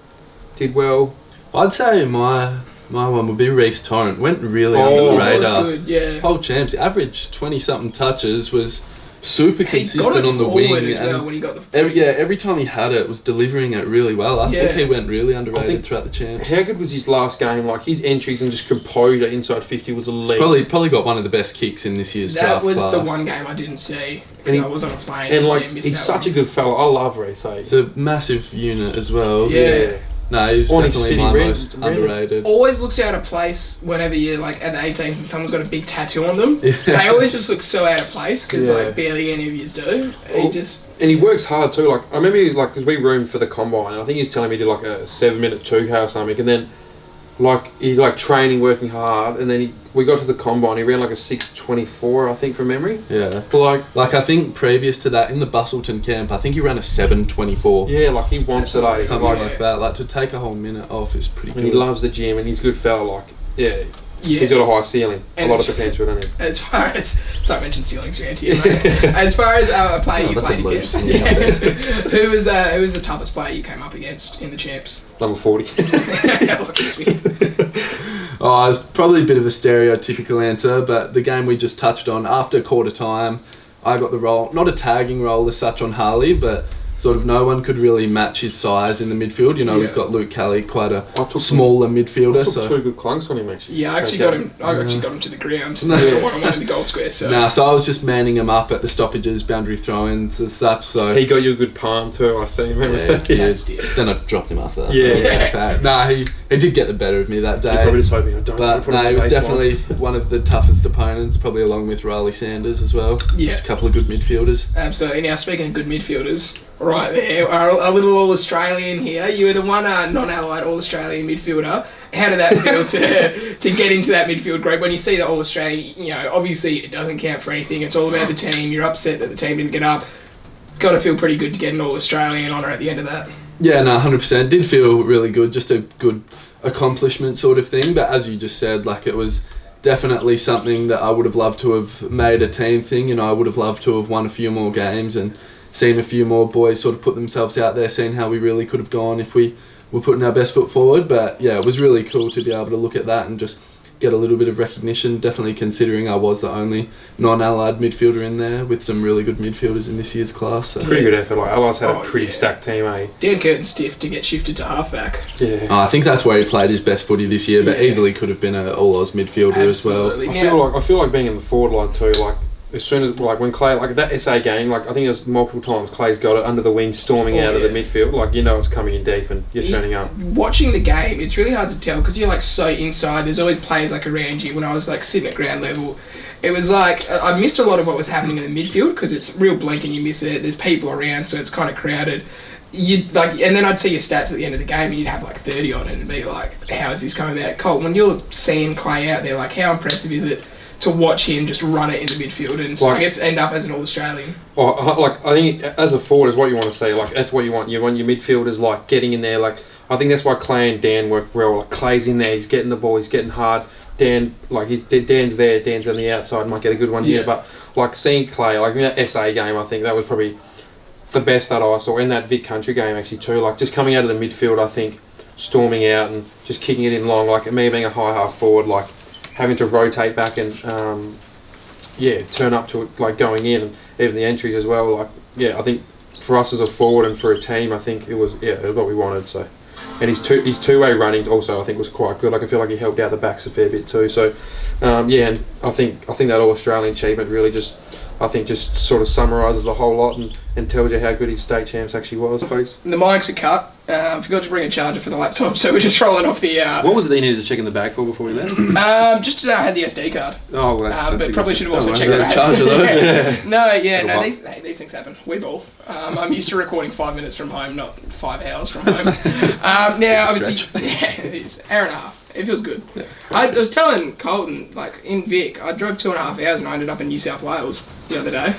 did well. I'd say my one would be Reece Torrent. Went really under the radar. Was good, yeah. Whole champs, average 20-something touches, was super consistent on the wing. As well when he got the every time he had it, was delivering it really well. I think he went really underrated throughout the champs. How good was his last game? Like his entries and just composure inside 50 was elite. Probably got one of the best kicks in this year's draft class. That was the one game I didn't see because I was on a plane. And like he's such a good fella. I love Reece. It's a massive unit as well. Yeah. No, he's definitely my most underrated. Always looks out of place whenever you're like at the 18s and someone's got a big tattoo on them. Yeah. They always just look so out of place because like barely any of yous do. And he works hard too. Like I remember, like because we roomed for the combine, and I think he was telling me he did like a 7-minute 2K or something, and then like he's like training, working hard, and then we got to the combine. He ran like a 6:24, I think, from memory. Yeah. But like I think previous to that in the Bustleton camp, I think he ran a 7:24. Yeah, like he wants it, something like that. Like to take a whole minute off is pretty good. He loves the gym, and he's a good fella. Like he's got a high ceiling, a lot of potential, doesn't he? As far as I mentioned ceilings around here, mate. As far as a player you played against, who was the toughest player you came up against in the champs? Number 40. It's probably a bit of a stereotypical answer, but the game we just touched on, after quarter time, I got the role, not a tagging role as such on Harley, but sort of no one could really match his size in the midfield. We've got Luke Kelly, quite a smaller midfielder. I took 2 good clunks on him actually. Yeah, I actually got him to the ground. The one in the goal square. So. So I was just manning him up at the stoppages, boundary throw-ins as such. So he got you a good palm too. I see. Then I dropped him after that. He did get the better of me that day. You're probably just hoping I don't. But he was definitely one of the toughest opponents, probably along with Riley Sanders as well. Yeah, just a couple of good midfielders. Absolutely. Now speaking of good midfielders. Right there, a little All-Australian here. You were the one non-allied All-Australian midfielder. How did that feel to get into that midfield group? When you see the All-Australian, obviously it doesn't count for anything. It's all about the team. You're upset that the team didn't get up. Got to feel pretty good to get an All-Australian honour at the end of that. Yeah, no, 100%. Did feel really good. Just a good accomplishment sort of thing. But as you just said, like it was definitely something that I would have loved to have made a team thing. I would have loved to have won a few more games and seen a few more boys sort of put themselves out there, seeing how we really could have gone if we were putting our best foot forward. But yeah, it was really cool to be able to look at that and just get a little bit of recognition, definitely considering I was the only non-allied midfielder in there with some really good midfielders in this year's class. So. Pretty good effort. Like Allies had a pretty stacked team, eh? Dan Curtin's stiff to get shifted to halfback. Yeah. I think that's where he played his best footy this year, but easily could have been an All-Oz midfielder as well. I feel like being in the forward line too, like as soon as when Clay, like that SA game, like I think there's multiple times Clay's got it under the wing storming out of the midfield, like it's coming in deep and you're turning up. Watching the game, it's really hard to tell because you're like so inside. There's always players like around you. When I was like sitting at ground level, it was like I missed a lot of what was happening in the midfield because it's real blank and you miss it. There's people around, so it's kind of crowded. And then I'd see your stats at the end of the game and you'd have like 30 on it and be like, how is this coming about? Colt, when you're seeing Clay out there, like how impressive is it to watch him just run it in the midfield and I guess end up as an All-Australian? I think as a forward is what you want to see. Like that's what you want. You want your midfielders like getting in there. Like I think that's why Clay and Dan work well. Like Clay's in there, he's getting the ball, he's getting hard. Dan's there, Dan's on the outside, might get a good one here. But like seeing Clay, like in that SA game, I think that was probably the best that I saw in that Vic Country game actually too. Like just coming out of the midfield, I think storming out and just kicking it in long. Like me being a high half forward, like having to rotate back and turn up to it, like going in, and even the entries as well. Like I think for us as a forward and for a team, I think it was what we wanted. So, and his two-way running also I think was quite good. Like I feel like he helped out the backs a fair bit too. So and I think that All-Australian achievement really just sort of summarises the whole lot and tells you how good his state champs actually was, folks. The mics are cut. I forgot to bring a charger for the laptop, so we're just rolling off the... What was it that you needed to check in the bag for before we left? Just had the SD card. Oh, well, that's but probably should have also checked the charger though. These things happen. We ball. I'm used to recording 5 minutes from home, not 5 hours from home. Now, obviously, it's an hour and a half. It feels good. Yeah. I was telling Colton, like in Vic, I drove 2.5 hours and I ended up in New South Wales the other day.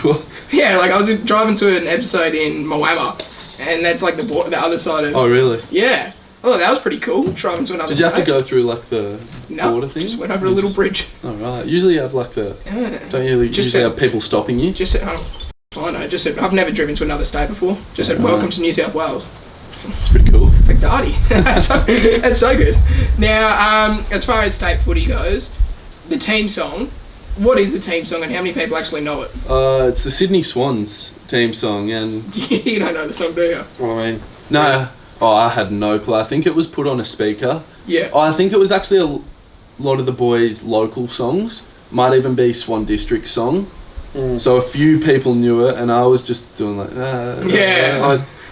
What? Yeah, like I was driving to an episode in Moama, and that's like the other side of... Oh, really? Yeah. Oh, that was pretty cool, driving to another state. Did you have to go through like the border thing? Just went over a little bridge. Oh, right. Usually you have like the... Don't you usually have people stopping you? Just said, just said, I've never driven to another state before. Just said, welcome to New South Wales. It's pretty cool. It's like Darty. That's so good. Now, as far as state footy goes, the team song, what is the team song and how many people actually know it? It's the Sydney Swans team song, and... You don't know the song, do you? Well, I mean... No. Oh, I had no clue. I think it was put on a speaker. Yeah. I think it was actually a lot of the boys' local songs. Might even be Swan District's song. So a few people knew it, and I was just doing like...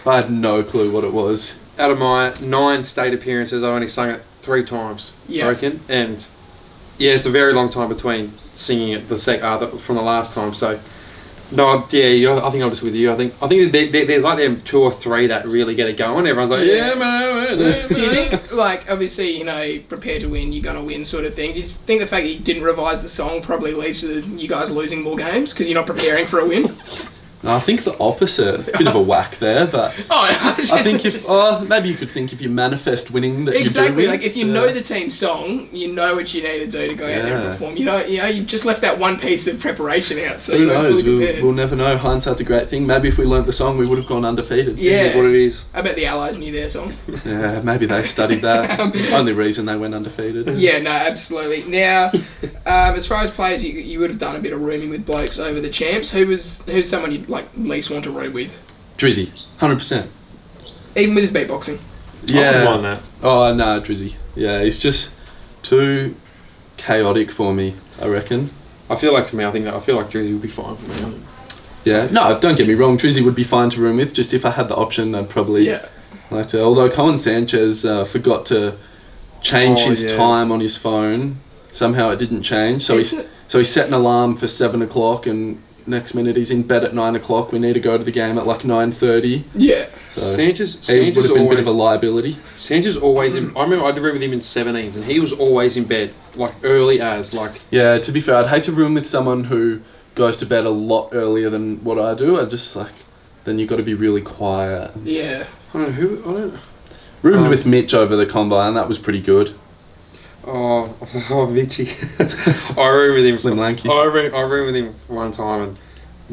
I had no clue what it was. Out of my 9 state appearances, I only sung it 3 times, I reckon. And it's a very long time between singing it from the last time. So, no, I think I'm just with you. I think there's like them 2 or 3 that really get it going. Everyone's like, man. Do you think, like, obviously, prepare to win, you're going to win sort of thing. Do you think the fact that you didn't revise the song probably leads to you guys losing more games because you're not preparing for a win? No, I think the opposite. Bit of a whack there, but I think maybe you could think if you manifest winning that you do win. Like if you know the team song, you know what you need to do to go out there and perform. You've just left that one piece of preparation out, so you're fully prepared. We'll never know. Hindsight's a great thing. Maybe if we learnt the song, we would have gone undefeated. Yeah, that's what it is. I bet the Allies knew their song. Yeah, maybe they studied that. Only reason they went undefeated. Yeah, no, absolutely. Now, as far as players, you would have done a bit of rooming with blokes over the champs. Who's someone you'd like least want to room with? Drizzy, 100%. Even with his beatboxing. Yeah. I won that. Oh no, Drizzy. Yeah, he's just too chaotic for me, I reckon. I feel like for me, I feel like Drizzy would be fine for me. Yeah. No, don't get me wrong. Drizzy would be fine to room with. Just if I had the option, I'd probably like to. Although Colin Sanchez forgot to change his time on his phone. Somehow it didn't change. So he set an alarm for 7 o'clock and. Next minute he's in bed at 9 o'clock. We need to go to the game at like 9:30. Yeah. So Sanchez would have been a bit of a liability. Sanchez always in. I remember I did room with him in 17s, and he was always in bed like early as like. Yeah. To be fair, I'd hate to room with someone who goes to bed a lot earlier than what I do. I just like. Then you've got to be really quiet. Yeah. I don't know. Roomed with Mitch over the combine. That was pretty good. Oh, Mitchy. I room with him. Slim lanky. I room with him one time and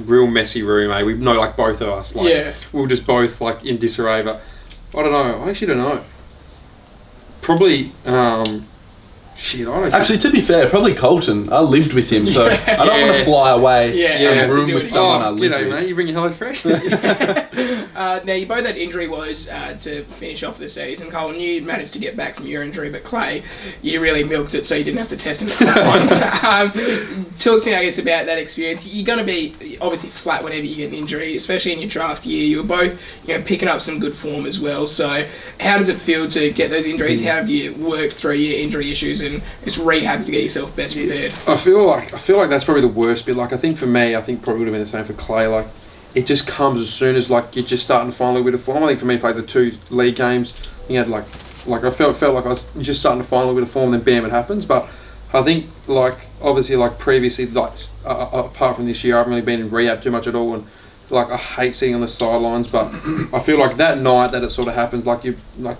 real messy room, eh? We know like both of us. Like, we were just both like in disarray, but I don't know. I actually don't know. Probably Shit, I don't Actually, to be fair, probably Colton. I lived with him, so I don't want to fly away and room with someone I live with. Mate, you bring your Hello Fresh. Now, you both had injury woes to finish off the season. Colton, you managed to get back from your injury, but Clay, you really milked it so you didn't have to test in the one. Talk to me, I guess, about that experience. You're going to be obviously flat whenever you get an injury, especially in your draft year. You were both picking up some good form as well. So how does it feel to get those injuries? How have you worked through your injury issues and just rehab to get yourself best prepared? I feel like that's probably the worst bit. Like, I think for me, probably would have been the same for Clay. Like, it just comes as soon as like you're just starting finally with a form. I think for me, played the 2 league games. He had like I felt like I was just starting to finally with a form. Then bam, it happens. But I think like obviously like previously, like apart from this year, I haven't really been in rehab too much at all. And like I hate sitting on the sidelines, but I feel like that night that it sort of happens,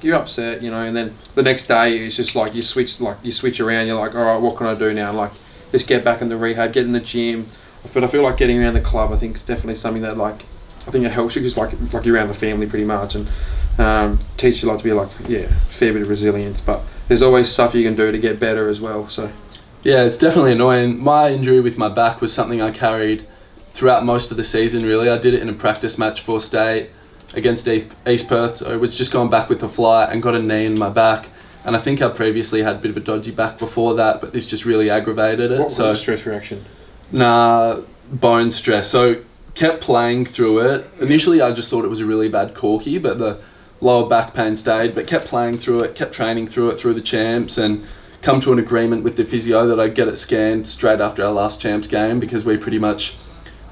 you're upset, and then the next day it's just like you switch around. You're like, all right, what can I do now? Like, just get back in the rehab, get in the gym. But I feel like getting around the club, I think, is definitely something that I think it helps you because like you're around the family pretty much and teach you to be a fair bit of resilience. But there's always stuff you can do to get better as well. So yeah, it's definitely annoying. My injury with my back was something I carried throughout most of the season, really. I did it in a practice match for State against East Perth. I was just going back with the flight and got a knee in my back. And I think I previously had a bit of a dodgy back before that, but this just really aggravated it. What was the stress reaction? Nah, bone stress. So kept playing through it. Initially I just thought it was a really bad corky, but the lower back pain stayed, but kept playing through it, kept training through it through the champs, and come to an agreement with the physio that I'd get it scanned straight after our last champs game because we pretty much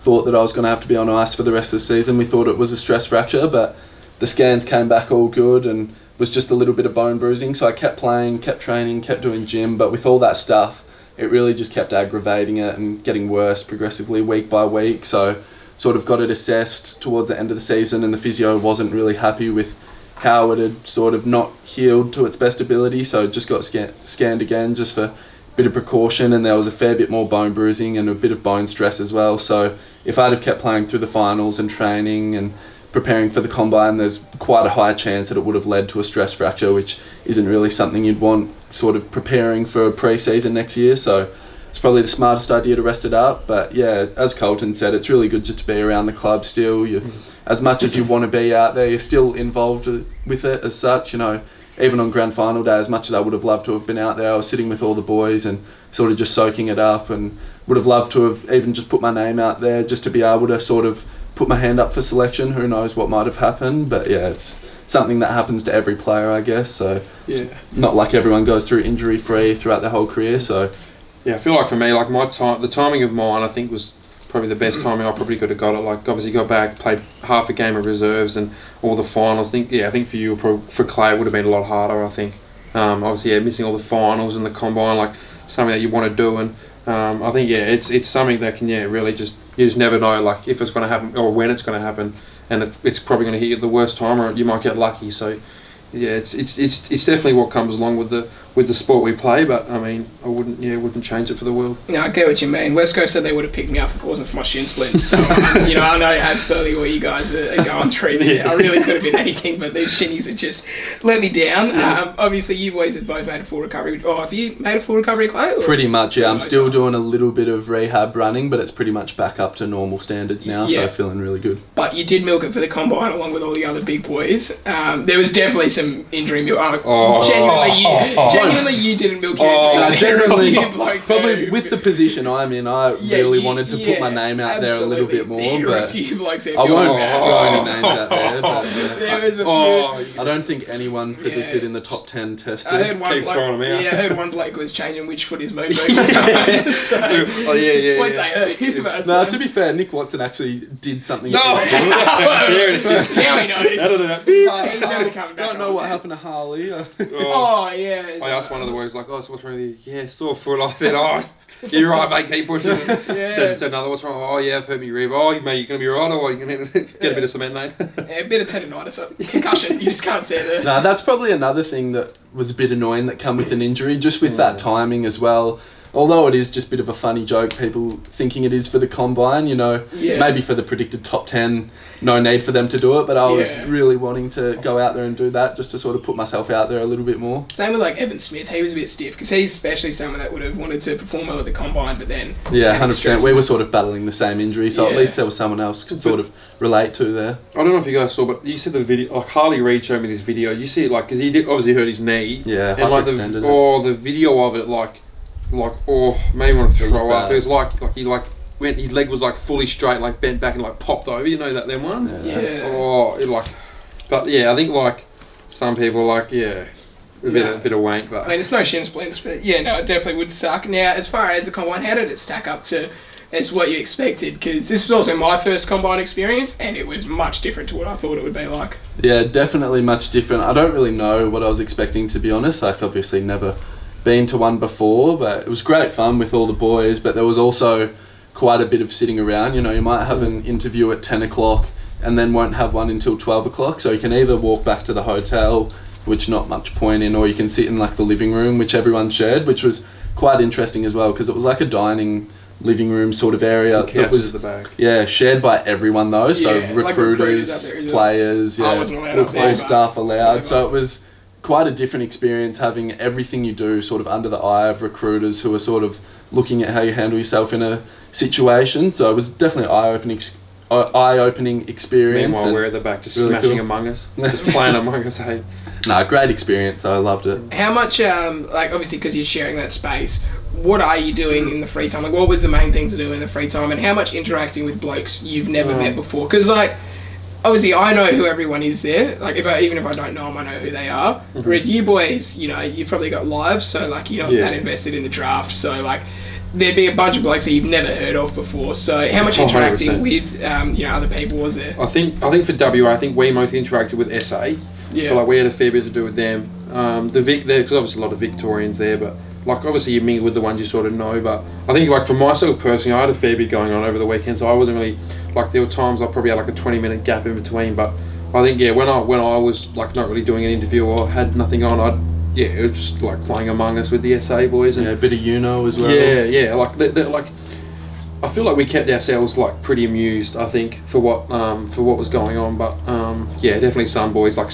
thought that I was going to have to be on ice for the rest of the season. We thought it was a stress fracture, but the scans came back all good and was just a little bit of bone bruising. So I kept playing, kept training, kept doing gym, but with all that stuff, it really just kept aggravating it and getting worse progressively week by week. So sort of got it assessed towards the end of the season, and the physio wasn't really happy with how it had sort of not healed to its best ability. So it just got scanned again just for bit of precaution, and there was a fair bit more bone bruising and a bit of bone stress as well. So if I'd have kept playing through the finals and training and preparing for the combine, there's quite a high chance that it would have led to a stress fracture, which isn't really something you'd want sort of preparing for a pre-season next year. So it's probably the smartest idea to rest it up. But yeah, as Colton said, it's really good just to be around the club still. As much as you want to be out there, you're still involved with it as such, Even on grand final day, as much as I would have loved to have been out there, I was sitting with all the boys and sort of just soaking it up, and would have loved to have even just put my name out there just to be able to sort of put my hand up for selection. Who knows what might have happened, but yeah, it's something that happens to every player, I guess. So yeah, not like everyone goes through injury free throughout their whole career. So yeah, I feel like for me, like the timing of mine, I think was probably the best timing I probably could have got it. Like obviously got back, played half a game of reserves and all the finals. I think for you, for Clay, it would have been a lot harder. I think obviously missing all the finals and the combine, like something that you want to do, and I think it's something that can really just you just never know like if it's going to happen or when it's going to happen, and it's probably going to hit you at the worst time, or you might get lucky. So yeah, it's definitely what comes along with the sport we play, but I mean, I wouldn't change it for the world. No, I get what you mean. West Coast said they would have picked me up if it wasn't for my shin splints. So, I know absolutely what you guys are going through there. I really could have been anything, but these shinnies have just let me down. Yeah. Obviously, you boys have both made a full recovery. Oh, have you made a full recovery, Clay? Pretty much, yeah. I'm still doing a little bit of rehab running, but it's pretty much back up to normal standards now, so feeling really good. But you did milk it for the combine along with all the other big boys. There was definitely some injury milk. Genuinely, you didn't milk your injury. Generally, probably with the position I'm in, I really wanted to put my name out there a little bit more. There were but a few blokes there. I won't throw any names out there. But, there was a few. I don't think anyone predicted in the top 10 tested. I heard one bloke was changing which foot his moonboot was on. So, won't say who. No, to be fair, Nick Watson actually did something. No, now he knows. He's never coming back. Don't know what happened to Harley. I asked one of the boys like, so what's wrong with you? Yeah, sore foot. I said, you're right, mate, keep pushing. Said another, what's wrong? I've hurt me rib. Mate, you're going to be right, or you're going to get a bit of cement, mate? A bit of tendonitis, concussion, you just can't see it there. That's probably another thing that was a bit annoying that come with an injury, just with that timing as well. although it is just a bit of a funny joke, people thinking it is for the combine, you know, maybe for the predicted top 10, no need for them to do it, but I was really wanting to go out there and do that just to sort of put myself out there a little bit more. Same with like Evan Smith, he was a bit stiff because he's especially someone that would have wanted to perform well at the combine, but then 100%. We were sort of battling the same injury, so at least there was someone else could sort of relate to there. I don't know if you guys saw, but you said the video, like Harley Reid showed me this video. You see it like, because he obviously hurt his knee. Yeah, and like the video of it, like made me want to throw up. It was like he went, his leg was like fully straight, like bent back and like popped over. You know them ones? But yeah, I think like some people like a bit of wank. But I mean, it's no shin splints, but yeah, no, it definitely would suck. Now, as far as the combine, how did it stack up to as what you expected? Because this was also my first combine experience, and it was much different to what I thought it would be like. Yeah, definitely much different. I don't really know what I was expecting, to be honest. Like, obviously never been to one before, but it was great fun with all the boys. But there was also quite a bit of sitting around. You know, you might have an interview at 10 o'clock and then won't have one until 12 o'clock. So you can either walk back to the hotel, which not much point in, or you can sit in like the living room, which everyone shared, which was quite interesting as well, because it was like a dining living room sort of area. It was at the back. Yeah, shared by everyone though. So recruiters, players, all staff allowed. So it was quite a different experience having everything you do sort of under the eye of recruiters who are sort of looking at how you handle yourself in a situation. So it was definitely eye-opening experience. Meanwhile, we're at the back just really smashing Among Us, just playing Among Us. Hey, great experience though. I loved it. How much, like obviously because you're sharing that space, what are you doing in the free time? Like, what was the main things to do in the free time, and how much interacting with blokes you've never met before? Because like, obviously I know who everyone is there. Like, even if I don't know them, I know who they are. Whereas you boys, you know, you've probably got lives, so like you're not that invested in the draft. So like, there'd be a bunch of blokes that you've never heard of before. So how much interacting 100%. With other people was there? I think for WA, I think we mostly interacted with SA. Yeah. So like we had a fair bit to do with them. The Vic there, because obviously a lot of Victorians there, but like obviously you mingle with the ones you sort of know. But I think like for myself personally, I had a fair bit going on over the weekend, so I wasn't really like, there were times I probably had like a 20-minute gap in between. But I think when I was like not really doing an interview or had nothing on, it was just like playing Among Us with the SA boys and a bit of UNO as well. Like I feel like we kept ourselves like pretty amused, I think, for what was going on. But definitely some boys had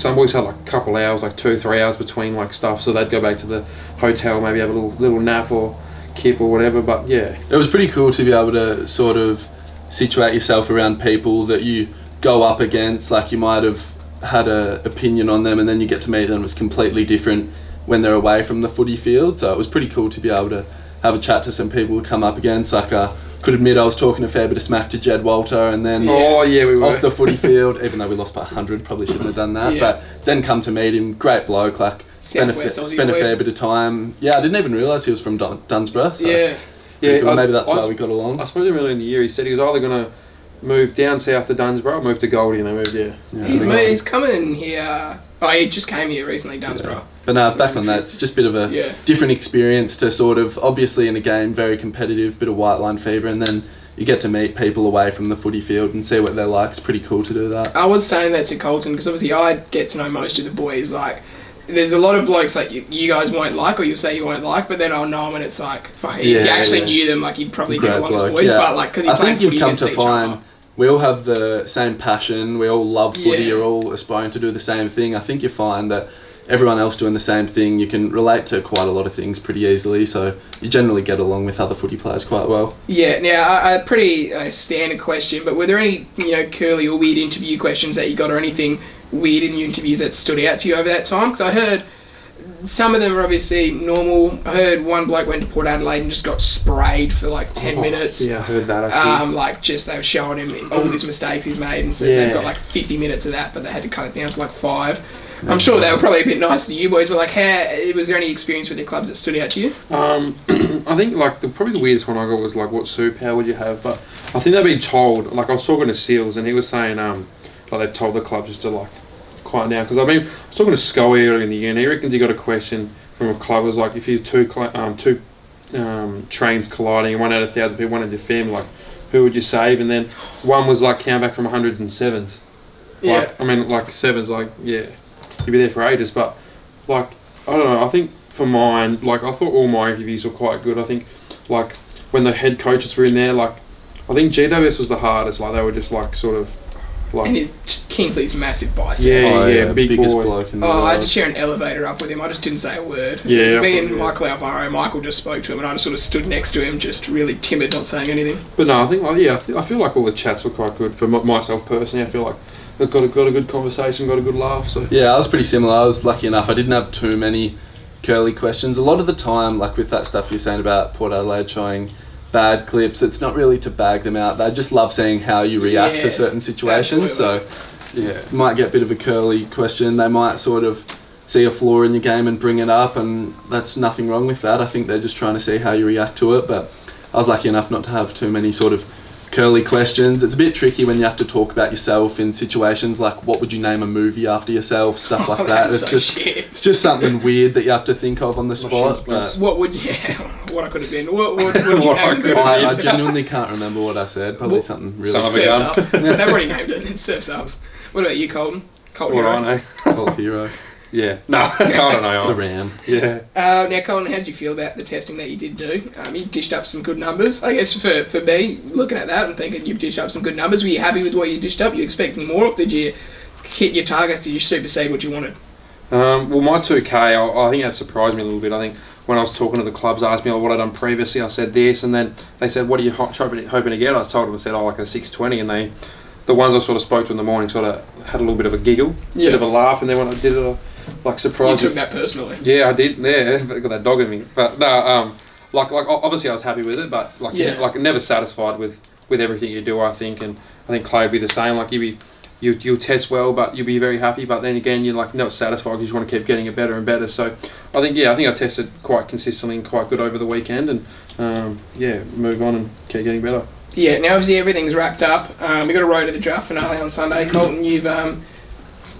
like a couple hours, like 2-3 hours between like stuff, so they'd go back to the hotel, maybe have a little nap or kip or whatever. But yeah, it was pretty cool to be able to sort of situate yourself around people that you go up against. Like, you might have had an opinion on them and then you get to meet them. It's completely different when they're away from the footy field. So it was pretty cool to be able to have a chat to some people to come up against. Like, could admit I was talking a fair bit of smack to Jed Walter, and then we were off the footy field, even though we lost by 100, probably shouldn't have done that. But then come to meet him, great bloke, like spent a fair bit of time. I didn't even realise he was from Dunsborough. So cool. Maybe that's why we got along. I spoke to him earlier in the year. He said he was either going to move down south to Dunsborough or move to Goldie, and they moved here. He's coming here. He just came here recently, Dunsborough. But back on that, it's just a bit of a different experience to sort of, obviously in a game, very competitive, bit of white line fever, and then you get to meet people away from the footy field and see what they're like. It's pretty cool to do that. I was saying that to Colton, because obviously I get to know most of the boys. Like, there's a lot of blokes like you guys won't like, or you'll say you won't like, but then I'll know them and it's like, if you actually knew them, like, you'd probably get along as boys. But like, because you play footy against each other, we all have the same passion, we all love footy, you're all aspiring to do the same thing. I think you find that everyone else doing the same thing, you can relate to quite a lot of things pretty easily, so you generally get along with other footy players quite well. Yeah, now a pretty standard question, but were there any curly or weird interview questions that you got, or anything weird in your interviews that stood out to you over that time? Because I heard some of them are obviously normal. I heard one bloke went to Port Adelaide and just got sprayed for like 10 minutes. Yeah, I heard that actually. They were showing him all these mistakes he's made and said they've got like 50 minutes of that, but they had to cut it down to like 5. I'm sure they were probably a bit nice to you boys, but like, was there any experience with the clubs that stood out to you? I think like probably the weirdest one I got was like, what superpower would you have? But I think they've been told, like I was talking to Seals and he was saying like they've told the club just to like quiet down, because I was talking to Scully earlier in the year and he reckons he got a question from a club. It was like, if you two trains colliding and 1 out of 1,000 people wanted your family, like who would you save? And then one was like count back from 107s. Like, like sevens, like you'd be there for ages. But like, I don't know, I think for mine, like I thought all my interviews were quite good. I think like when the head coaches were in there, like I think GWS was the hardest. Like they were just like sort of like. And Kingsley's massive biceps. Yeah, big biggest boy. bloke in the I had world. to share an elevator up with him. I just didn't say a word. Yeah, It was me and yeah. Michael Alvaro. Michael just spoke to him, and I just sort of stood next to him, just really timid, not saying anything. But no, I think I feel like all the chats were quite good for myself personally. I feel like I've got a good conversation, got a good laugh. So Yeah, I was pretty similar. I was lucky enough. I didn't have too many curly questions. A lot of the time, like with that stuff you're saying about Port Adelaide showing bad clips, it's not really to bag them out. They just love seeing how you react to certain situations. Absolutely. So yeah, you might get a bit of a curly question. They might sort of see a flaw in your game and bring it up, and that's nothing wrong with that. I think they're just trying to see how you react to it. But I was lucky enough not to have too many sort of curly questions. It's a bit tricky when you have to talk about yourself in situations like what would you name a movie after yourself, stuff like that. That's It's so just shit. it's just something weird that you have to think of on the spot. But What would what I could have been? What would you What I name the could movie? have I genuinely can't remember what I said. Probably Well, something really Son of a Surfs gun. Up. They've already named it. It surfs up. What about you, Colton? Colton what do Hero? I know? Colt hero. Yeah, no, I don't know. The Ram. Yeah. Now, Colton, how did you feel about the testing that you did do? You dished up some good numbers. I guess for me, looking at that and thinking you've dished up some good numbers, were you happy with what you dished up? You expecting more? Or did you hit your targets? Did you supersede what you wanted? Well, my 2K, I think that surprised me a little bit. I think when I was talking to the clubs, asked me what I'd done previously, I said this, and then they said, what are you hoping to get? I told them, I said, like a 620, and the ones I sort of spoke to in the morning sort of had a little bit of a giggle, bit of a laugh, and then when I did it, I You surprised took that personally. Yeah, I did. Yeah, got that dog in me. But no, like obviously I was happy with it, but like never satisfied with everything you do. I think, and I think Clay would be the same. Like you'll test well, but you'll be very happy. But then again, you're like not satisfied because you want to keep getting it better and better. So I think I tested quite consistently and quite good over the weekend, and move on and keep getting better. Yeah, now obviously everything's wrapped up. We've got a road to the draft finale on Sunday. Colton, you've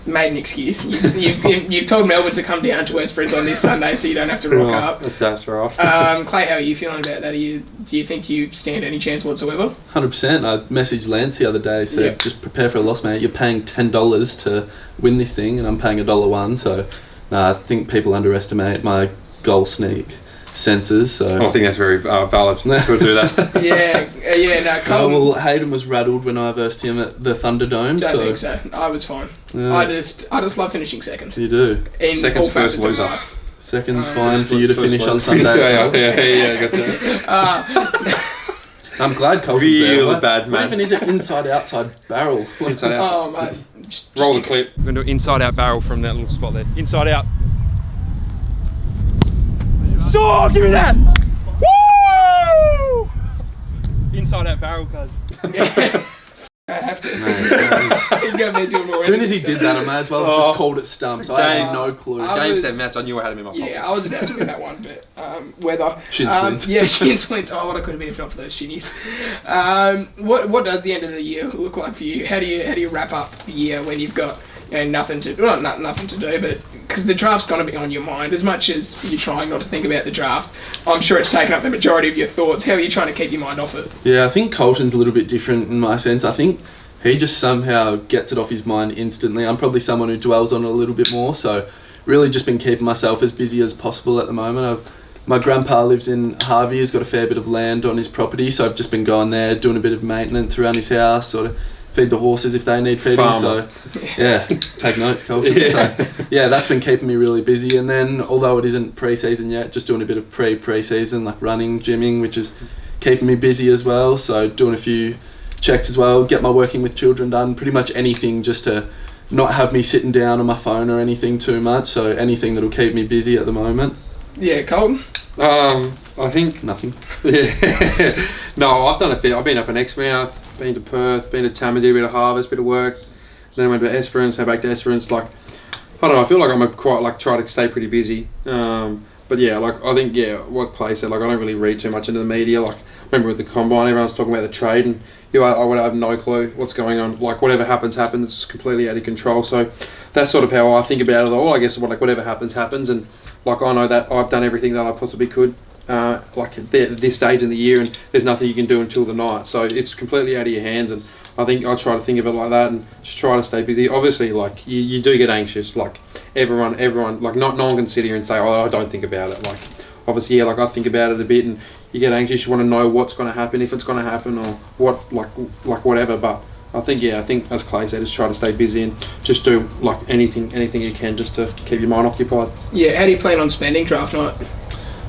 made an excuse. You've told Melbourne to come down to Esperance on this Sunday so you don't have to rock up. That's right. Clay, how are you feeling about that? Do you think you stand any chance whatsoever? 100%. I messaged Lance the other day, said just prepare for a loss, mate. You're paying $10 to win this thing, and I'm paying $1.01. So, I think people underestimate my goal sneak senses. So I think that's very valid to do that. No, Colton. well, Hayden was rattled when I versed him at the Thunderdome. Don't think so. I was fine. I just love finishing second. You do. In Second's all first facets of loser. life. Second's fine for you to finish on Sunday. Sunday. Gotcha. I'm glad Colton's Really there. bad, What man. even is it? Inside, outside barrel. Inside out. Oh, mate. Just Roll the clip. We're going to do inside out barrel from that little spot there. Inside out. So give me that! Woo! Inside out barrel, cuz. I have to. Mate, He's gonna be doing more as soon as he editing, did that, I may as well have just called it stumps. I had no clue. I Game, was- set, match. I knew I had him in my pocket. Yeah, I was about to win that one, but weather. Shin splints. Yeah, shin splints. Oh, what I could have been if not for those shinnies. What does the end of the year look like for you? How do you wrap up the year when you've got nothing to nothing to do, but because the draft's going to be on your mind as much as you're trying not to think about the draft. I'm sure it's taken up the majority of your thoughts. How are you trying to keep your mind off it? Yeah, I think Colton's a little bit different in my sense. I think he just somehow gets it off his mind instantly. I'm probably someone who dwells on it a little bit more, so really just been keeping myself as busy as possible at the moment. My grandpa lives in Harvey, he's got a fair bit of land on his property, so I've just been going there, doing a bit of maintenance around his house, sort of feed the horses if they need feeding. Farmer. So yeah, take notes, Colton. Yeah. So, yeah, that's been keeping me really busy. And then although it isn't pre-season yet, just doing a bit of pre-season, like running, gymming, which is keeping me busy as well. So doing a few checks as well, get my working with children done, pretty much anything just to not have me sitting down on my phone or anything too much. So anything that'll keep me busy at the moment. Yeah, Colton. I think Nothing. Yeah. No, I've done a bit. I've been up in Exmouth, been to Perth, been to Tamworth, did a bit of harvest, bit of work. Then I went to Esperance, back to Esperance. Like, I don't know. I feel like I'm quite like try to stay pretty busy. But yeah, like I think what Clay said. Like I don't really read too much into the media. Like I remember with the combine, everyone's talking about the trade, and I would have no clue what's going on. Like whatever happens. It's completely out of control. So that's sort of how I think about it all. I guess whatever happens, and like I know that I've done everything that I possibly could. Like at this stage in the year, and there's nothing you can do until the night, so it's completely out of your hands. And I think I try to think of it like that and just try to stay busy. Obviously, like you do get anxious, like everyone, like no one can sit here and say, oh, I don't think about it. Like obviously, yeah, like I think about it a bit, and you get anxious. You want to know what's going to happen, if it's going to happen, or what, like whatever. But I think as Clay said, just try to stay busy and just do like anything you can just to keep your mind occupied. Yeah, how do you plan on spending draft night?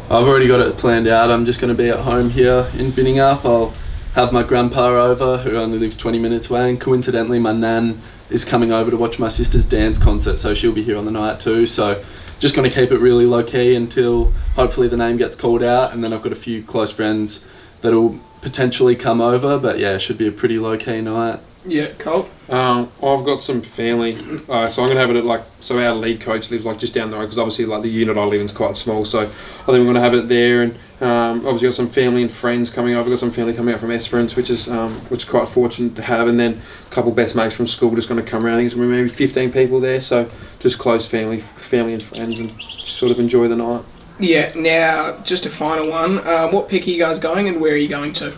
I've already got it planned out. I'm just going to be at home here in Binningup. I'll have my grandpa over, who only lives 20 minutes away, and coincidentally my nan is coming over to watch my sister's dance concert, so she'll be here on the night too. So just going to keep it really low key until hopefully the name gets called out, and then I've got a few close friends that'll potentially come over, but yeah, it should be a pretty low key night. Yeah, Colt. I've got some family, so I'm going to have it at so our lead coach lives just down the road, because obviously the unit I live in is quite small, so I think we're going to have it there, and obviously got some family and friends coming over. I've got some family coming out from Esperance, which is quite fortunate to have, and then a couple best mates from school just going to come around. I think it's going to be maybe 15 people there, so just close family and friends, and sort of enjoy the night. Yeah, now just a final one. What pick are you guys going, and where are you going to?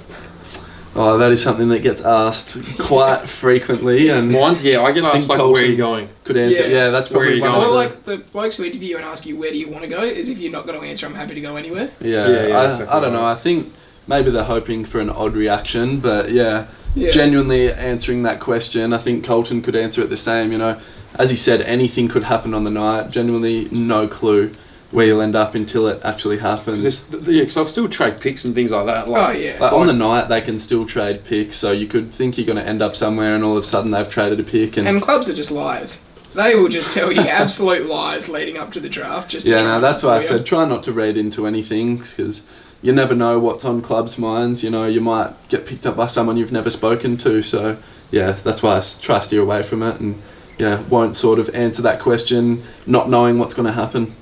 Oh, that is something that gets asked quite frequently, and mine's, yeah, I get asked where are you going? Could answer. Yeah, that's probably one. Well, the blokes who interview you and ask you where do you want to go is if you're not going to answer, I'm happy to go anywhere. Yeah, I don't know. I think maybe they're hoping for an odd reaction, but yeah, genuinely answering that question, I think Colton could answer it the same. You know, as he said, anything could happen on the night. Genuinely, no clue where you'll end up until it actually happens. Because I'll still trade picks and things like that. On the night, they can still trade picks, so you could think you're going to end up somewhere, and all of a sudden they've traded a pick. And clubs are just liars. They will just tell you absolute lies leading up to the draft. That's why I said try not to read into anything, because you never know what's on clubs' minds. You know, you might get picked up by someone you've never spoken to. So yeah, that's why I try to steer away from it, and won't sort of answer that question not knowing what's going to happen.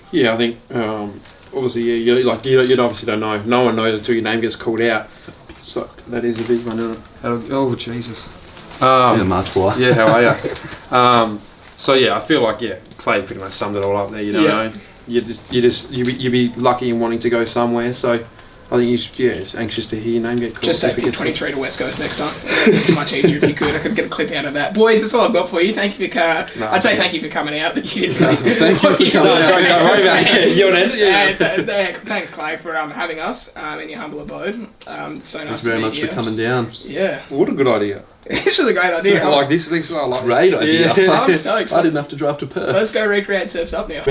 Yeah, I think obviously you obviously don't know. No one knows until your name gets called out. So that is a big one, isn't it? Oh Jesus. March fly. Yeah, how are you? So yeah, I feel like Clay pretty much summed it all up there. You don't know. You'd be lucky in wanting to go somewhere. So I think he's anxious to hear your name get called. Just say pick 23 to West Coast next time. It's much easier if you could. I could get a clip out of that. Boys, that's all I've got for you. Thank you for I'd say thank you for coming out. But you didn't. Thank you for coming out. Don't worry about it. You want to end it? Yeah. Thanks, Clay, for having us in your humble abode. So nice to meet you. Thanks very much for coming down. Yeah. What a good idea. This was a great idea. I like this. I like great idea. I'm stoked. I didn't have to drive to Perth. Let's go recreate Surf's Up now.